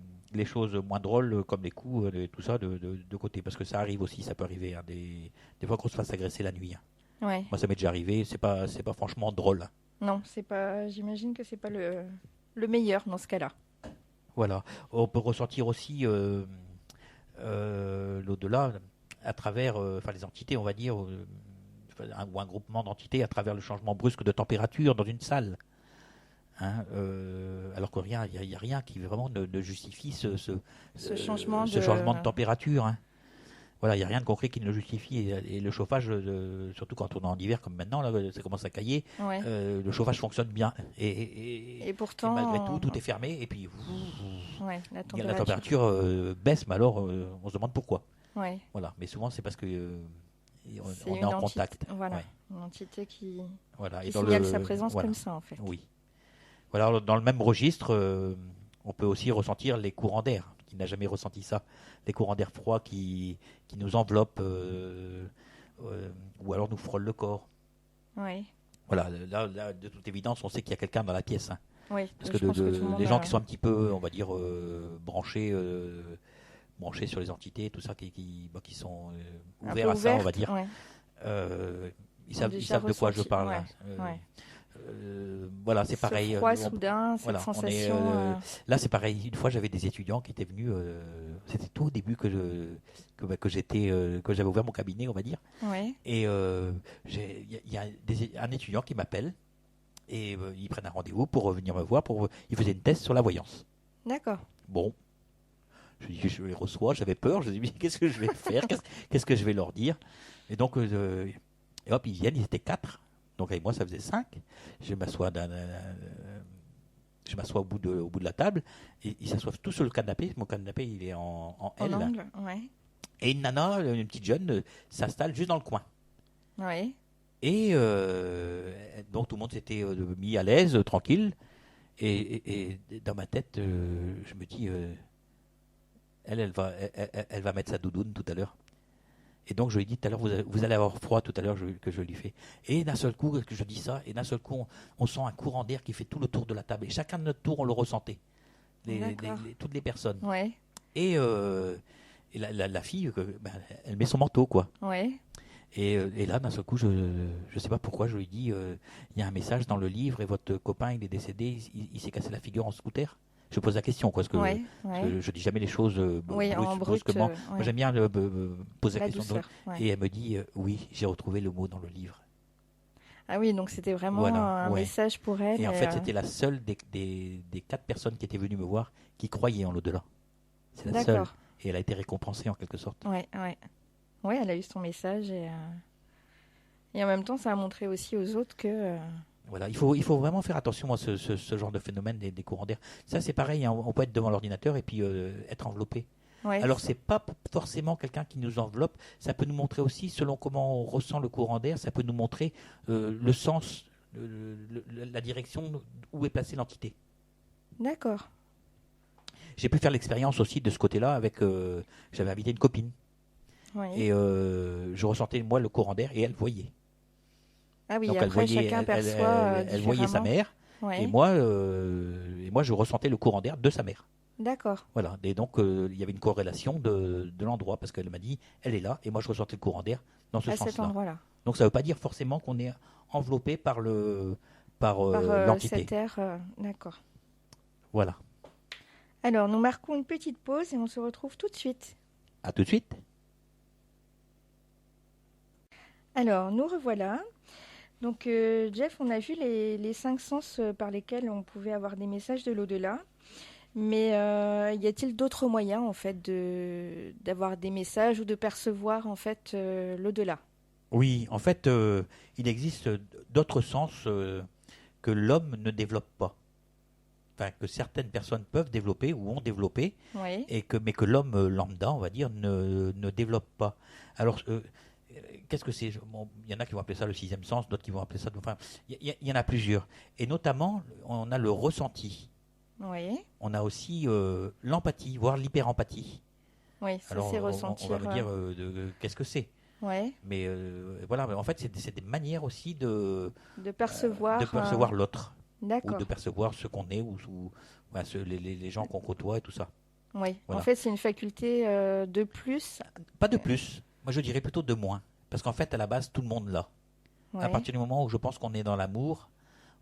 choses moins drôles, comme les coups, tout ça, de côté, parce que ça arrive aussi, ça peut arriver, hein, des fois qu'on se fasse agresser la nuit, hein. Ouais. Moi, ça m'est déjà arrivé, c'est pas franchement drôle, hein. Non, c'est pas. J'imagine que c'est pas le meilleur dans ce cas-là. Voilà. On peut ressentir aussi l'au-delà à travers les entités, on va dire, ou un groupement d'entités à travers le changement brusque de température dans une salle. Hein, alors qu'il n'y a rien qui vraiment ne justifie Ce changement ce de. changement de température, hein. Voilà, il n'y a rien de concret qui ne le justifie. Et le chauffage, surtout quand on est en hiver comme maintenant, là, ça commence à cailler, Ouais. le chauffage fonctionne bien. Et Et pourtant. malgré tout, tout est fermé. Et puis, Ouais, la la température. température baisse, mais alors on se demande pourquoi. Ouais. Voilà, mais souvent c'est parce que C'est on est une en entité. contact. Voilà. Ouais. Une entité qui Voilà. Et signale sa présence voilà. comme ça, en fait. Oui. Voilà, alors, dans le même registre, on peut aussi ressentir les courants d'air. Qui n'a jamais ressenti ça? Les courants d'air froids qui nous enveloppent, ou alors nous frôlent le corps. Ouais. Voilà, là, de toute évidence, on sait qu'il y a quelqu'un dans la pièce, hein. Oui, Parce que je pense que tout le monde les gens a- qui sont un petit peu, on va dire, branchés sur les entités, tout ça, qui sont un ouverts peu à ça, on va ouverte, dire, ouais. ils Ont ils déjà savent de quoi je ressenti, parle, ouais, hein. ouais. Voilà, c'est Ce pareil. froid soudain, cette Voilà, sensation. là, c'est pareil. Une fois, j'avais des étudiants qui étaient venus. C'était tout au début que j'avais ouvert mon cabinet, on va dire. Ouais. Et il y a un étudiant qui m'appelle et ils prennent un rendez-vous pour venir me voir. Il faisait une thèse sur la voyance. D'accord. Bon, je les reçois, j'avais peur. Je me dis, mais qu'est-ce que je vais faire? Qu'est-ce que je vais leur dire? Et donc, et hop, ils viennent, ils étaient 4. Donc avec moi, ça faisait 5. Je m'assois au bout de la table et ils s'assoivent tous sur le canapé. Mon canapé, il est en En L. angle, ouais. Et une nana, une petite jeune, s'installe juste dans le coin. Ouais. Et donc tout le monde s'était mis à l'aise, tranquille. Et dans ma tête, je me dis, elle va mettre sa doudoune tout à l'heure. Et donc je lui ai dit tout à l'heure, vous allez avoir froid tout à l'heure que je lui fais. Et d'un seul coup, que je dis ça, et d'un seul coup, on sent un courant d'air qui fait tout le tour de la table. Et chacun de notre tour, on le ressentait. D'accord. Toutes les personnes. Ouais. Et la fille, elle met son manteau, quoi. Ouais. Et là, d'un seul coup, je ne sais pas pourquoi, je lui dis, il y a un message dans le livre et votre copain, il est décédé, il s'est cassé la figure en scooter. Je pose la question, quoi, parce que Ouais. Ouais. je dis jamais les choses Oui, en brut. brusquement. Ouais. Moi, j'aime bien poser la La question. douceur. Ouais. Et elle me dit, oui, j'ai retrouvé le mot dans le livre. Ah oui, donc c'était vraiment Voilà, un ouais. message pour elle. Et en fait, c'était la seule des 4 personnes qui étaient venues me voir qui croyaient en l'au-delà. C'est la seule. D'accord. Et elle a été récompensée en quelque sorte. Ouais, ouais. Ouais, elle a eu son message et en même temps, ça a montré aussi aux autres que. Voilà, il faut vraiment faire attention à ce genre de phénomène des courants d'air. Ça, c'est pareil, hein, on peut être devant l'ordinateur et puis être enveloppé. Ouais. Alors, c'est pas forcément quelqu'un qui nous enveloppe. Ça peut nous montrer aussi, selon comment on ressent le courant d'air, ça peut nous montrer le sens, la direction où est placée l'entité. D'accord. J'ai pu faire l'expérience aussi de ce côté-là avec. J'avais invité une copine Oui. et je ressentais moi le courant d'air et elle voyait. Ah oui, Donc elle après voyait, chacun perçoit elle voyait sa différemment. mère Ouais. et moi je ressentais le courant d'air de sa mère. D'accord. Voilà. Et donc il y avait une corrélation de l'endroit parce qu'elle m'a dit elle est là et moi je ressentais le courant d'air dans ce À cet sens-là. endroit-là. Donc ça ne veut pas dire forcément qu'on est enveloppé par Par l'entité. cet air. D'accord. Voilà. Alors, nous marquons une petite pause et on se retrouve tout de suite. À tout de suite. Alors, nous revoilà. Donc, Jeff, on a vu les 5 sens par lesquels on pouvait avoir des messages de l'au-delà. Mais y a-t-il d'autres moyens, en fait, d'avoir des messages ou de percevoir, en fait, l'au-delà? Oui, en fait, il existe d'autres sens que l'homme ne développe pas. Enfin, que certaines personnes peuvent développer ou ont développé, Oui. mais que l'homme lambda, on va dire, ne développe pas. Alors, qu'est-ce que c'est? Bon, il y en a qui vont appeler ça le sixième sens, d'autres qui vont appeler ça. Enfin, il y en a plusieurs. Et notamment, on a le ressenti. Oui. On a aussi l'empathie, voire l'hyperempathie. Oui, ça Alors, c'est on ressentir. va me dire qu'est-ce que c'est? Ouais. Mais voilà, en fait, c'est des manières aussi De percevoir. de percevoir l'autre, ou D'accord. de percevoir ce qu'on est, voilà, les gens qu'on côtoie et tout ça. Oui. Voilà. En fait, c'est une faculté de plus. Pas de plus, moi je dirais plutôt de moins. Parce qu'en fait, à la base, tout le monde l'a. À Ouais. partir du moment où je pense qu'on est dans l'amour,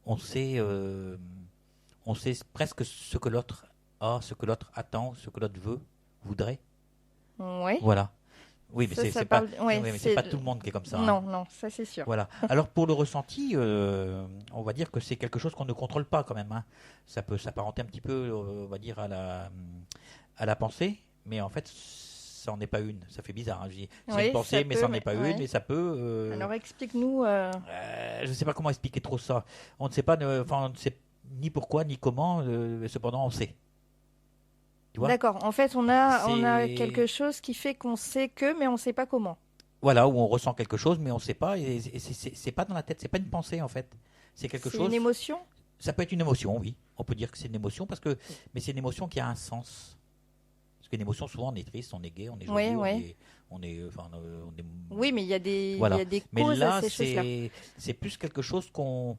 on sait presque ce que l'autre a, ce que l'autre attend, ce que l'autre veut, voudrait. Ouais. Voilà. Oui, mais Ça, c'est ça pas, parle. Ouais, oui, mais c'est pas tout le monde qui est comme ça. Hein. Non, non, ça c'est sûr. Voilà. Alors pour le ressenti, on va dire que c'est quelque chose qu'on ne contrôle pas quand même. Hein. Ça peut s'apparenter un petit peu, on va dire, à la pensée, mais en fait, ça n'en est pas une. Ça fait bizarre. Hein. Je dis, c'est Oui, une pensée, ça mais peut, ça n'en est pas ouais. une, mais ça peut. Alors explique-nous. Je ne sais pas comment expliquer trop ça. On ne sait pas, on ne sait ni pourquoi ni comment, mais cependant on sait. Tu vois? D'accord. En fait, on a C'est- quelque chose qui fait qu'on sait que, mais on ne sait pas comment. Voilà, où on ressent quelque chose, mais on ne sait pas, et c'est pas dans la tête, c'est pas une pensée en fait. C'est quelque C'est chose. une émotion. Ça peut être une émotion, oui. On peut dire que c'est une émotion mais c'est une émotion qui a un sens. Parce qu'une émotion, souvent, on est triste, on est gai, on est Ouais, joyeux, ouais. on est. Oui, mais il y a des, Voilà. il y a des Mais causes à là, ces choses-là c'est plus quelque chose qu'on.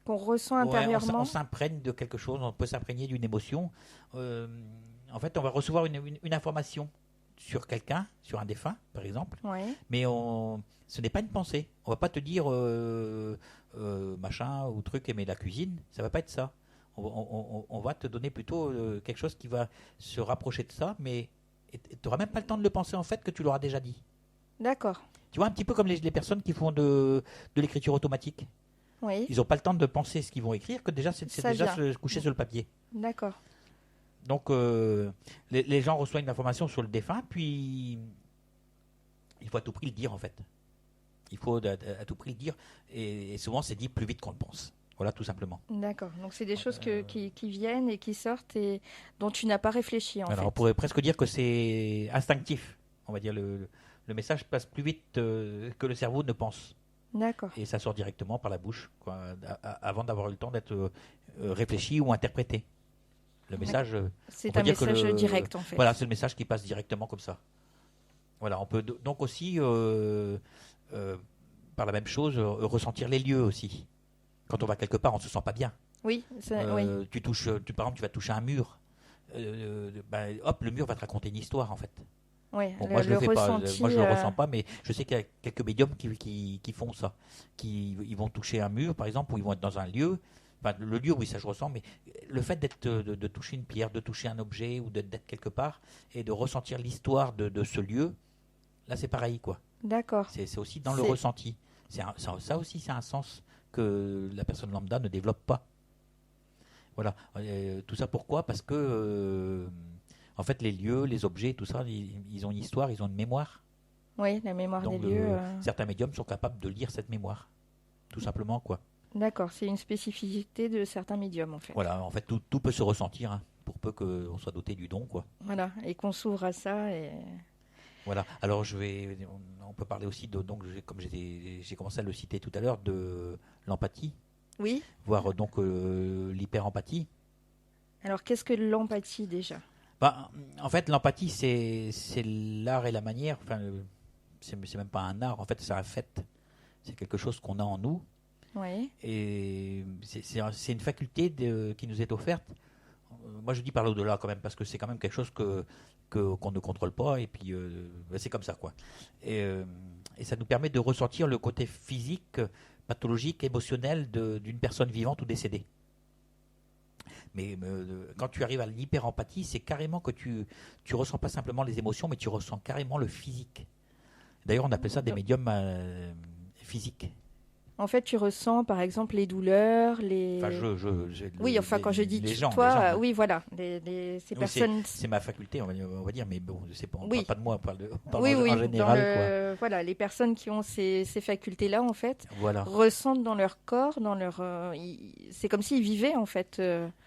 qu'on ressent Ouais, intérieurement. on s'imprègne de quelque chose, on peut s'imprégner d'une émotion. En fait, on va recevoir une information sur quelqu'un, sur un défunt, par exemple, Ouais. mais ce n'est pas une pensée. On va pas te dire machin ou truc, aimer la cuisine, ça va pas être ça. On va te donner plutôt quelque chose qui va se rapprocher de ça, mais tu n'auras même pas le temps de le penser en fait que tu l'auras déjà dit. D'accord. Tu vois, un petit peu comme les personnes qui font de l'écriture automatique. Oui. Ils n'ont pas le temps de penser ce qu'ils vont écrire, que déjà c'est Ça déjà vient. se coucher sur le papier. D'accord. Donc les gens reçoivent une information sur le défunt, puis il faut à tout prix le dire en fait. Il faut à tout prix le dire, et souvent c'est dit plus vite qu'on le pense. Voilà, tout simplement. D'accord. Donc c'est des choses qui viennent et qui sortent et dont tu n'as pas réfléchi en Alors, fait. on pourrait presque dire que c'est instinctif. On va dire le message passe plus vite que le cerveau ne pense. D'accord. Et ça sort directement par la bouche, quoi, avant d'avoir eu le temps d'être réfléchi ou interprété. Le message. C'est on peut un dire que message direct en fait. Voilà, c'est le message qui passe directement comme ça. Voilà, on peut donc aussi, par la même chose, ressentir les lieux aussi. Quand on va quelque part, on se sent pas bien. Oui, oui. Tu touches, par exemple, tu vas toucher un mur. Hop, le mur va te raconter une histoire en fait. Oui, Bon, moi je le fais pas, ressenti, moi je le ressens pas, mais je sais qu'il y a quelques médiums qui font ça, ils vont toucher un mur par exemple, ou ils vont être dans un lieu. Enfin, le lieu, oui, ça je ressens, mais le fait de toucher une pierre, de toucher un objet ou d'être quelque part et de ressentir l'histoire de ce lieu, là c'est pareil quoi. D'accord. C'est aussi dans le ressenti. Ça aussi c'est un sens que la personne lambda ne développe pas. Voilà. Tout ça pourquoi? Parce que en fait, les lieux, les objets, tout ça, ils ont une histoire, ils ont une mémoire. Oui, la mémoire Donc, des lieux. certains médiums sont capables de lire cette mémoire. Tout simplement, quoi. D'accord, c'est une spécificité de certains médiums en fait. Voilà, en fait, tout peut se ressentir. Hein. pour peu qu'on soit doté du don, quoi. Voilà, et qu'on s'ouvre à ça. Et... Voilà. Alors on peut parler aussi de, donc, comme j'ai commencé à le citer tout à l'heure, de l'empathie, Oui. voire donc l'hyper-empathie. Alors, qu'est-ce que l'empathie déjà? Bah, en fait, l'empathie, c'est l'art et la manière. Enfin, c'est même pas un art. En fait, c'est un fait. C'est quelque chose qu'on a en nous. Oui. Et c'est une faculté qui nous est offerte. Moi, je dis par l'au-delà quand même, parce que c'est quand même quelque chose qu'on ne contrôle pas. Et puis, c'est comme ça, quoi. Et ça nous permet de ressentir le côté physique, pathologique, émotionnel d'une personne vivante ou décédée. Mais quand tu arrives à l'hyper-empathie, c'est carrément que tu ressens pas simplement les émotions, mais tu ressens carrément le physique. D'ailleurs, on appelle ça des médiums physiques. En fait, tu ressens, par exemple, les douleurs, Enfin, oui, enfin, quand je dis les gens, toi, hein. oui, voilà, ces Oui, personnes. c'est ma faculté, on va dire, mais bon, on Oui. parle pas de moi, on parle Oui, en oui, général, voilà, les personnes qui ont ces facultés-là, en fait, quoi. Voilà. ressentent dans leur corps, c'est comme s'ils vivaient, en fait,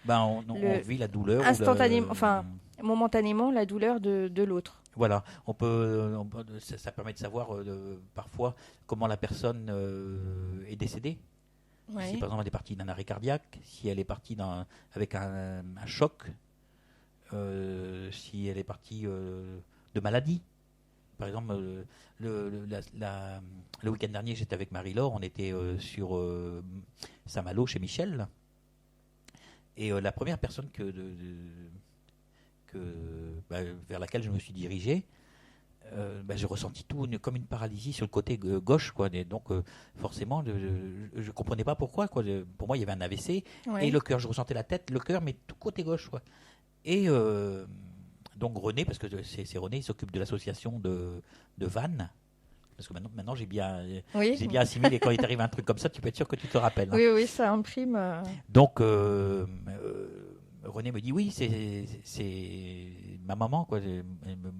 On vit la douleur. instantanément, enfin, momentanément, la douleur de l'autre. Voilà, ça permet de savoir parfois comment la personne est décédée. Ouais. Si par exemple elle est partie d'un arrêt cardiaque, si elle est partie avec un choc, si elle est partie de maladie. Par exemple, le week-end dernier, j'étais avec Marie-Laure, on était sur Saint-Malo chez Michel. Et la première personne vers laquelle je me suis dirigé, j'ai ressenti tout comme une paralysie sur le côté gauche, quoi. Et donc forcément, je comprenais pas pourquoi, quoi. Pour moi, il y avait un AVC Ouais. et le cœur. Je ressentais la tête, le cœur, mais tout côté gauche, quoi. Et donc René, parce que c'est René, il s'occupe de l'association de Vannes. Parce que maintenant j'ai bien assimilé. Quand il t'arrive un truc comme ça, tu peux être sûr que tu te rappelles. Hein. Oui, oui, ça imprime. Donc René me dit oui, c'est ma maman, quoi,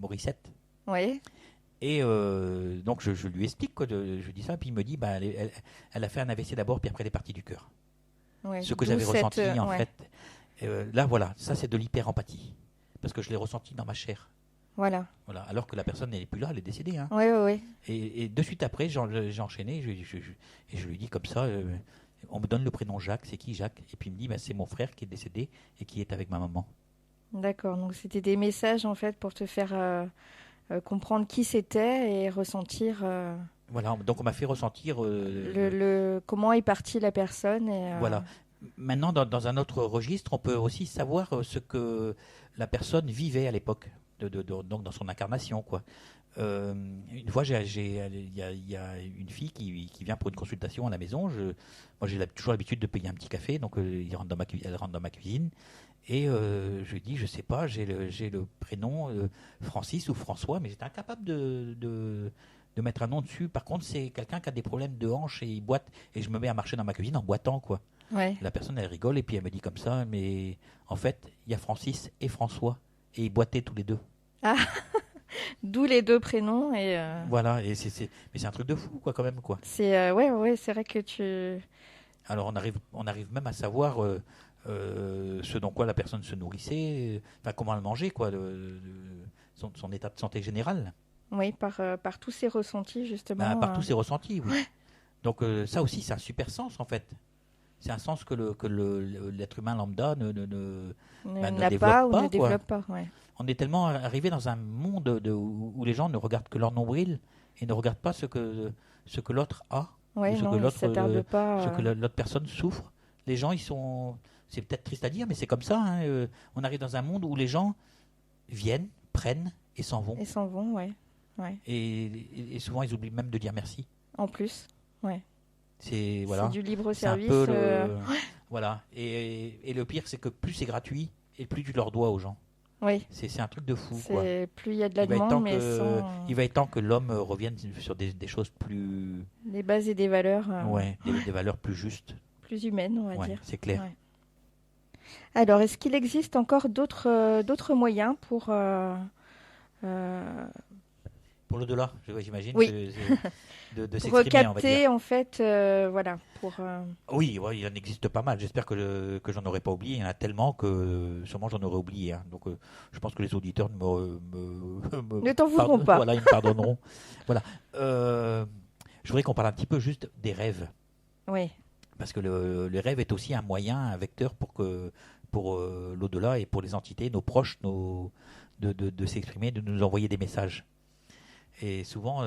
Morissette. Oui. Et donc je lui explique, quoi, je lui dis ça, puis il me dit elle a fait un AVC d'abord, puis après elle est partie du cœur. Ouais. Ce que j'avais ressenti en fait. Là voilà, ça c'est de l'hyper-empathie. Parce que je l'ai ressenti dans ma chair. Voilà. Alors que la personne n'est plus là, elle est décédée. Hein. Oui, oui, oui. Et de suite après, j'ai enchaîné, et je lui dis comme ça, on me donne le prénom Jacques, c'est qui Jacques? Et puis il me dit, c'est mon frère qui est décédé et qui est avec ma maman. D'accord, donc c'était des messages en fait pour te faire comprendre qui c'était et ressentir Voilà, donc on m'a fait ressentir... comment est partie la personne. Voilà. Maintenant, dans un autre registre, on peut aussi savoir ce que la personne vivait à l'époque, donc dans son incarnation, quoi. Une fois, il y a une fille qui vient pour une consultation à la maison. Moi, j'ai toujours l'habitude de payer un petit café, donc elle rentre dans ma cuisine. Et je lui dis, je sais pas, j'ai le prénom Francis ou François, mais j'étais incapable de mettre un nom dessus. Par contre, c'est quelqu'un qui a des problèmes de hanche et il boite. Et je me mets à marcher dans ma cuisine en boitant, quoi. Ouais. La personne, elle rigole et puis elle me dit comme ça, mais en fait, il y a Francis et François. Et ils boitaient tous les deux. Ah, d'où les deux prénoms. Voilà, mais c'est un truc de fou, quoi, quand même, quoi. Ouais, c'est vrai que tu... Alors, on arrive même à savoir ce dont quoi la personne se nourrissait, comment elle mangeait, quoi, son état de santé général. Oui, par tous ces ressentis, justement. Par tous ses ressentis, oui. Donc, ça aussi, c'est un super sens, en fait. C'est un sens que l'être humain lambda ne développe pas ou pas, ne quoi. développe pas. Ouais. On est tellement arrivé dans un monde où les gens ne regardent que leur nombril et ne regardent pas ce que l'autre a, Ouais, ou ce non, que ils s'attardent pas. ce que l'autre personne souffre. Les gens, c'est peut-être triste à dire, mais c'est comme ça. Hein. On arrive dans un monde où les gens viennent, prennent et s'en vont. Et s'en vont, ouais. Et souvent, ils oublient même de dire merci. En plus, ouais. C'est du libre service. C'est un peu voilà. Et le pire, c'est que plus c'est gratuit et plus tu leur dois aux gens. Oui. C'est un truc de fou, quoi. Plus il y a de la demande, mais il va être temps que l'homme revienne sur des choses plus... Des bases et des valeurs. Ouais, des valeurs plus justes. Plus humaines, on va dire. C'est clair. Ouais. Alors, est-ce qu'il existe encore d'autres moyens pour Pour l'au-delà, j'imagine, Oui. de Pour s'exprimer, on va dire. capter, en fait, voilà. Oui, ouais, il en existe pas mal. J'espère que j'en aurais pas oublié. Il y en a tellement que sûrement j'en aurais oublié, hein. Donc, je pense que les auditeurs Ne t'en voudront pas. voilà, ils me pardonneront. Voilà. Je voudrais qu'on parle un petit peu juste des rêves. Oui, Parce que le rêve est aussi un moyen, un vecteur pour l'au-delà et pour les entités, nos proches, de s'exprimer, de nous envoyer des messages. Et souvent,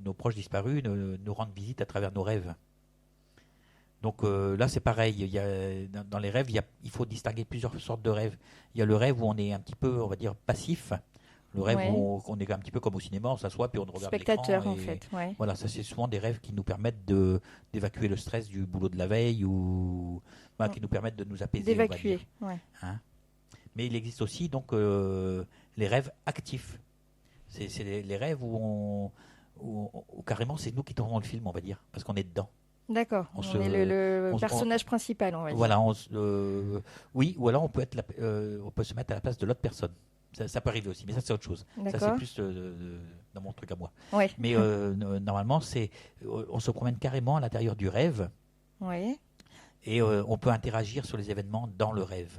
nos proches disparus nous rendent visite à travers nos rêves. Donc là, c'est pareil. Dans les rêves, il faut distinguer plusieurs sortes de rêves. Il y a le rêve où on est un petit peu, on va dire, passif. Le rêve ouais. où on est un petit peu comme au cinéma, on s'assoit puis on regarde Spectateur, l'écran. en fait. Ouais. Voilà, ça c'est souvent des rêves qui nous permettent d'évacuer le stress du boulot de la veille ou voilà, qui nous permettent de nous apaiser, on va dire. D'évacuer. Ouais. Hein. Mais il existe aussi donc les rêves actifs. C'est les rêves où carrément c'est nous qui tournons le film, on va dire, parce qu'on est dedans. D'accord. On On se- est le on- personnage principal, on va dire. Voilà, oui, ou alors on peut se mettre à la place de l'autre personne. Ça peut arriver aussi, mais ça c'est autre chose. Ça c'est D'accord. plus dans mon truc à moi. Ouais. Mais normalement, on se promène carrément à l'intérieur du rêve Ouais. et on peut interagir sur les événements dans le rêve.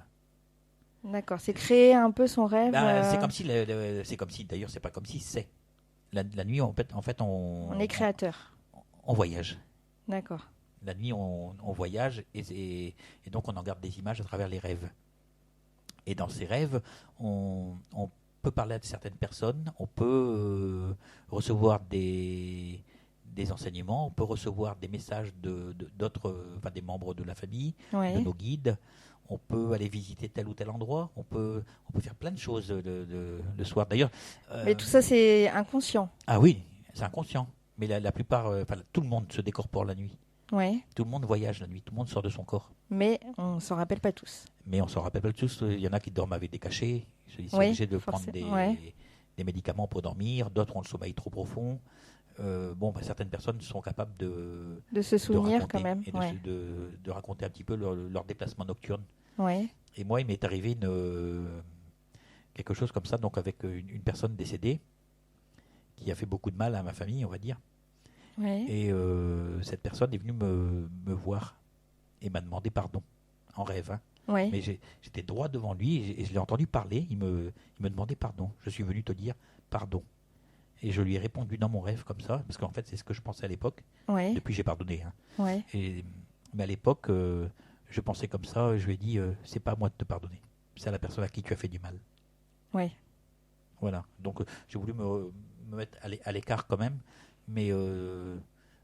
D'accord. C'est créer un peu son rêve. C'est comme si, c'est comme si, d'ailleurs, c'est pas comme si, c'est. La nuit, en fait, On est créateur. on voyage. D'accord. La nuit, on voyage et donc on en garde des images à travers les rêves. Et dans ces rêves, on peut parler à certaines personnes, on peut recevoir des enseignements, on peut recevoir des messages d'autres, enfin, des membres de la famille, de Ouais. nos guides. On peut aller visiter tel ou tel endroit. On peut faire plein de choses le soir. D'ailleurs, Mais tout ça, c'est inconscient. ah oui, c'est inconscient. Mais la plupart, enfin, tout le monde se décorpore la nuit. Ouais. Tout le monde voyage la nuit. Tout le monde sort de son corps. Mais on s'en rappelle pas tous. Mais on s'en rappelle pas tous. Il y en a qui dorment avec des cachets. Ils sont Oui, obligés de prendre forcément, ouais. des médicaments pour dormir. D'autres ont le sommeil trop profond. Certaines personnes sont capables De se de souvenir raconter quand même. et Ouais. de raconter un petit peu leur déplacement nocturne. Ouais. Et moi, il m'est arrivé quelque chose comme ça, donc avec une personne décédée qui a fait beaucoup de mal à ma famille, on va dire. Ouais. Et cette personne est venue me voir et m'a demandé pardon en rêve, hein. Ouais. Mais j'étais droit devant lui et je l'ai entendu parler. Il me demandait pardon. Je suis venu te dire pardon. Et je lui ai répondu dans mon rêve comme ça, parce qu'en fait, c'est ce que je pensais à l'époque. Ouais. Depuis, j'ai pardonné, hein. Ouais. Mais à l'époque, je pensais comme ça. Je lui ai dit, c'est pas à moi de te pardonner. C'est à la personne à qui tu as fait du mal. Ouais. Voilà. Donc, j'ai voulu me mettre à l'écart quand même. Mais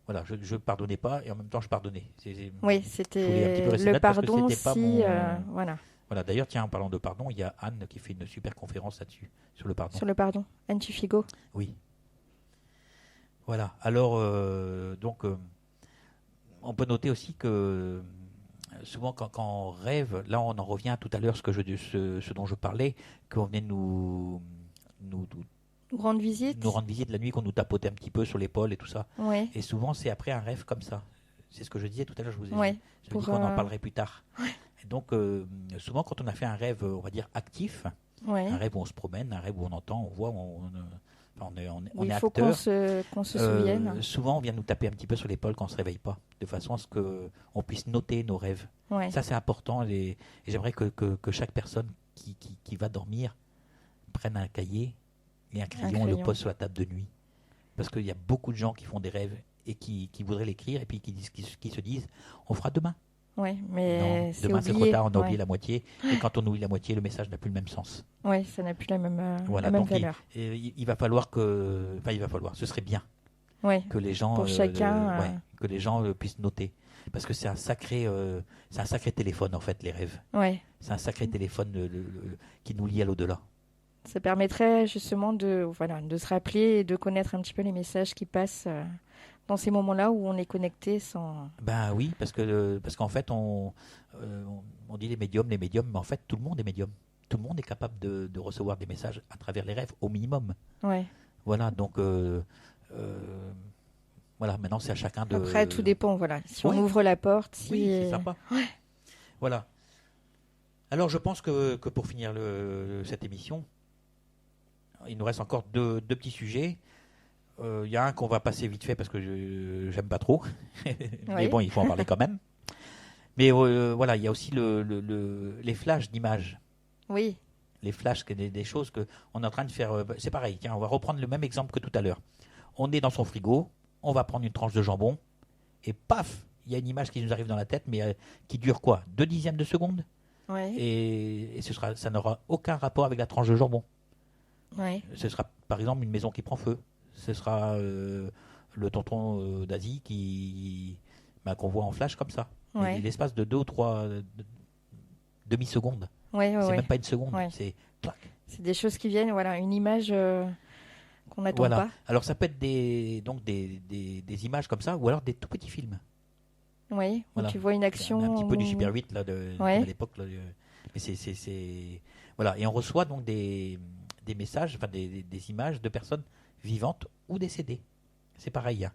voilà, je pardonnais pas et en même temps, je pardonnais. Oui, Je voulais un petit peu c'était rester le net parce que pardon c'était pas si. mon- Voilà. Voilà. D'ailleurs, tiens, en parlant de pardon, il y a Anne qui fait une super conférence là-dessus, sur le pardon. Sur le pardon. Anne Figo. Oui. Voilà. Alors, on peut noter aussi que souvent, quand on rêve, là, on en revient tout à l'heure, ce dont je parlais, qu'on venait nous Nous rendre visite. rendre visite la nuit, qu'on nous tapotait un petit peu sur l'épaule et tout ça. Ouais. Et souvent, c'est après un rêve comme ça. C'est ce que je disais tout à l'heure, je vous ai Ouais. dit. Je Pour, dis qu'on en parlerait plus tard. Et donc, souvent, quand on a fait un rêve, on va dire, actif, Ouais. un rêve où on se promène, un rêve où on entend, on voit, on est Il acteur. faut qu'on se souvienne. Souvent, on vient nous taper un petit peu sur l'épaule quand on ne se réveille pas, de façon à ce qu'on puisse noter nos rêves. Ouais. Ça, c'est important. Et j'aimerais que chaque personne qui va dormir prenne un cahier et un crayon et le crayon. pose sur la table de nuit. Parce qu'il y a beaucoup de gens qui font des rêves et qui voudraient l'écrire et puis qui se disent on fera demain. Ouais, Non, mais c'est demain c'est trop oublié. tard, on a Ouais. oublié la moitié. Et quand on oublie la moitié, le message n'a plus le même sens. Ouais, ça n'a plus la même, Voilà, la même donc valeur. il va falloir ce serait bien Ouais. que les gens, Pour chacun, que les gens puissent noter. Parce que c'est un sacré téléphone en fait, les rêves. Ouais. C'est un sacré téléphone qui nous lie à l'au-delà. Ça permettrait justement de se rappeler et de connaître un petit peu les messages qui passent dans ces moments-là où on est connecté sans. Ben oui, parce qu'en fait on dit les médiums, mais en fait tout le monde est médium. Tout le monde est capable de recevoir des messages à travers les rêves, au minimum. Ouais. Voilà, donc voilà, maintenant c'est à chacun de. Après, tout dépend, voilà. Si Oui. on ouvre la porte, si. Oui, c'est sympa. Voilà. Alors je pense que pour finir cette émission, il nous reste encore deux petits sujets. Il y a un qu'on va passer vite fait parce que j'aime pas trop. Mais bon, il faut en parler quand même. Mais voilà, il y a aussi les flashs d'images. Oui. Les flashs, des choses qu'on est en train de faire. C'est pareil, tiens, on va reprendre le même exemple que tout à l'heure. On est dans son frigo, on va prendre une tranche de jambon, et paf, il y a une image qui nous arrive dans la tête, mais qui dure quoi 2/10 de seconde. Ouais. Et ça n'aura aucun rapport avec la tranche de jambon. Ouais. Ce sera par exemple une maison qui prend feu. Ce sera le tonton d'Asie qu'on voit en flash comme ça. Ouais. Et l'espace de 2 ou 3 demi-secondes. Ouais, c'est ouais. même pas une seconde. Ouais. C'est clac. C'est des choses qui viennent, voilà, une image qu'on n'attend Voilà. pas. Alors ça peut être des images comme ça, ou alors des tout petits films. Oui, Voilà. où tu vois une action. Un petit peu du Super 8 là, Ouais. de l'époque. Là, mais voilà. Et on reçoit donc des messages, enfin des images de personnes vivantes ou décédées. C'est pareil. Hein.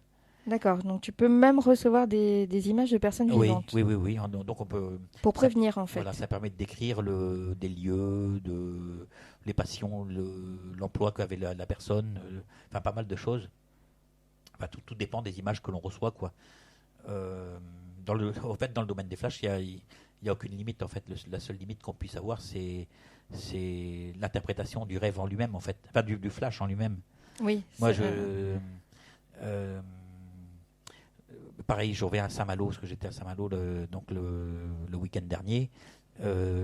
D'accord, donc tu peux même recevoir des images de personnes vivantes. Oui. Donc on peut. Pour prévenir en fait. Voilà, ça permet de décrire des lieux, les passions, l'emploi qu'avait la personne, enfin pas mal de choses. Enfin, tout dépend des images que l'on reçoit, quoi. En fait, dans le domaine des flashs, il n'y a aucune limite. En fait, la seule limite qu'on puisse avoir, c'est l'interprétation du rêve en lui-même, en fait, enfin du flash en lui-même. Oui. Moi, pareil, je reviens à Saint-Malo, parce que j'étais à Saint-Malo le week-end dernier.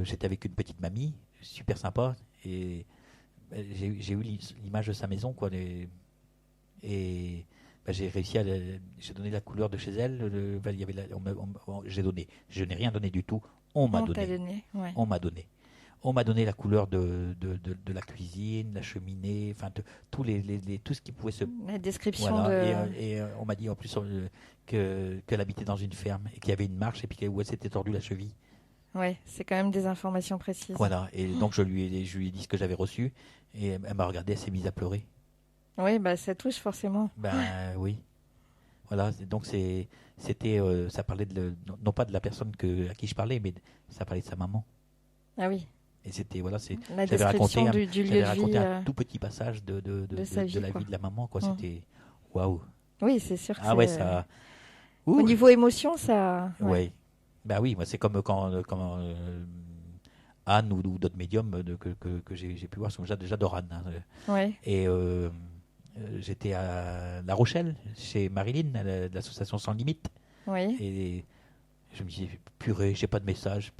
J'étais avec une petite mamie, super sympa, et j'ai eu l'image de sa maison, quoi. J'ai réussi j'ai donné la couleur de chez elle. Il y avait j'ai donné. Je n'ai rien donné du tout. On m'a donné. Ouais. On m'a donné. On m'a donné la couleur de la cuisine, la cheminée, enfin tout ce qui pouvait se. La description voilà. Et on m'a dit en plus qu'elle habitait dans une ferme et qu'il y avait une marche et puis où elle s'était tordue la cheville. Ouais, c'est quand même des informations précises. Voilà. Et donc je lui ai dit ce que j'avais reçu et elle m'a regardé, elle s'est mise à pleurer. Oui, bah ça touche forcément. Ben oui. Voilà. Donc c'était ça parlait non pas de la personne à qui je parlais, mais ça parlait de sa maman. Ah oui. Et c'était voilà, la description du lieu de vie, un tout petit passage de la vie de la maman, quoi. C'était waouh. Oui, c'est sûr que ah ouais, ça. Au niveau émotion, ça. Ouais. Bah oui, moi c'est comme quand Anne ou d'autres médiums que j'ai pu voir, j'adore Anne. Hein. Ouais. Et j'étais à La Rochelle chez Marilyn, de l'association Sans Limite. Oui. Et je me disais, purée, j'ai pas de message,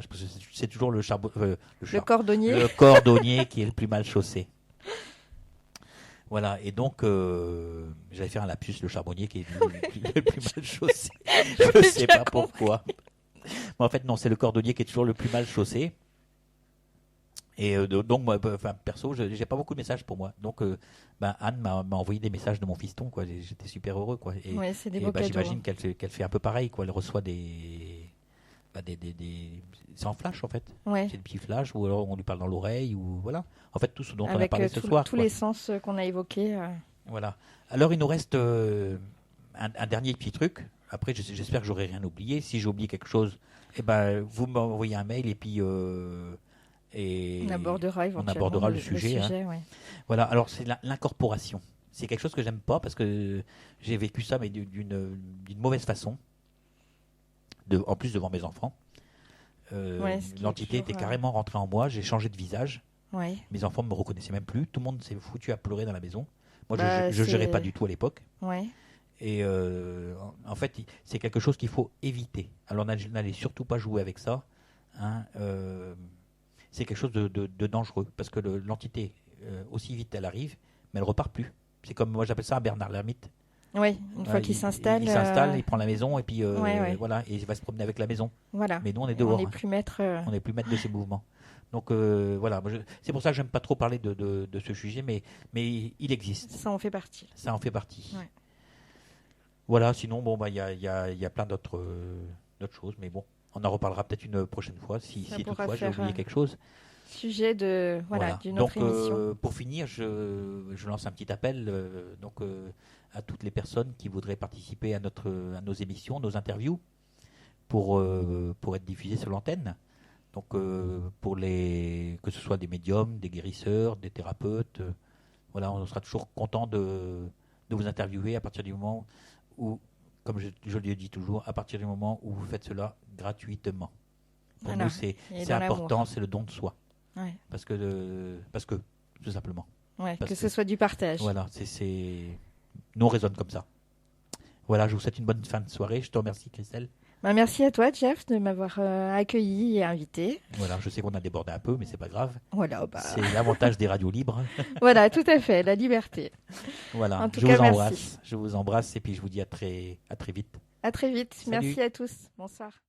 parce que c'est toujours le cordonnier. Le cordonnier qui est le plus mal chaussé. Voilà, et donc j'allais faire un lapsus, le charbonnier qui est le plus mal chaussé. Je ne sais pas pourquoi. Mais en fait, non, c'est le cordonnier qui est toujours le plus mal chaussé. Et donc, moi, perso, j'ai pas beaucoup de messages pour moi. Donc, Anne m'a envoyé des messages de mon fiston, quoi. J'étais super heureux, quoi. Et, ouais, c'est des beaux cadeaux. J'imagine qu'elle fait un peu pareil, quoi. Elle reçoit c'est en flash, en fait. Ouais. C'est des petits flashs, ou alors on lui parle dans l'oreille, ou voilà. En fait, tout ce dont on a avec parlé ce soir. Tous les sens qu'on a évoqués. Voilà. Alors, il nous reste un dernier petit truc. Après, j'espère que j'aurai rien oublié. Si j'ai oublié quelque chose, vous m'envoyez un mail et puis. On abordera le sujet. Ouais. Voilà, alors c'est l'incorporation. C'est quelque chose que j'aime pas parce que j'ai vécu ça, mais d'une mauvaise façon. En plus devant mes enfants. L'entité était carrément rentrée en moi, j'ai changé de visage. Ouais. Mes enfants ne me reconnaissaient même plus. Tout le monde s'est foutu à pleurer dans la maison. Moi, je ne gérais pas du tout à l'époque. Ouais. Et en fait, c'est quelque chose qu'il faut éviter. Alors, n'allez surtout pas jouer avec ça. Hein, c'est quelque chose de dangereux parce que l'entité, aussi vite elle arrive, mais elle repart plus. C'est comme, moi j'appelle ça un Bernard l'ermite. Oui, une fois qu'il s'installe. Il s'installe, il prend la maison et puis voilà, et il va se promener avec la maison. Voilà. Mais nous on est dehors. On n'est plus maître. On n'est plus maître de ses mouvements. Donc voilà, c'est pour ça que j'aime pas trop parler de ce sujet, mais il existe. Ça en fait partie. Ça en fait partie. Ouais. Voilà, sinon il y a plein d'autres choses, mais bon, on en reparlera peut-être une prochaine fois si toutefois j'ai oublié quelque chose. Sujet d'une autre émission. Pour finir, je lance un petit appel à toutes les personnes qui voudraient participer à nos émissions, nos interviews, pour être diffusées sur l'antenne. Donc, que ce soit des médiums, des guérisseurs, des thérapeutes, voilà, on sera toujours content de vous interviewer à partir du moment où, comme je le dis toujours, à partir du moment où vous faites cela gratuitement. Pour Voilà. nous, c'est dans important, l'amour. c'est le don de soi. Ouais. Parce que, tout simplement. Ouais, Parce que que- ce soit du partage. Voilà, nous on raisonne comme ça. Voilà, je vous souhaite une bonne fin de soirée. Je te remercie, Christelle. Bah, merci à toi, Jeff, de m'avoir accueilli et invité. Voilà, je sais qu'on a débordé un peu, mais c'est pas grave. Voilà, bah, C'est l'avantage des radios libres. voilà, tout à fait, la liberté. Voilà, En tout je cas, vous merci. embrasse. Je vous embrasse et puis je vous dis à très vite. À très vite. Salut. Merci à tous. Bonsoir.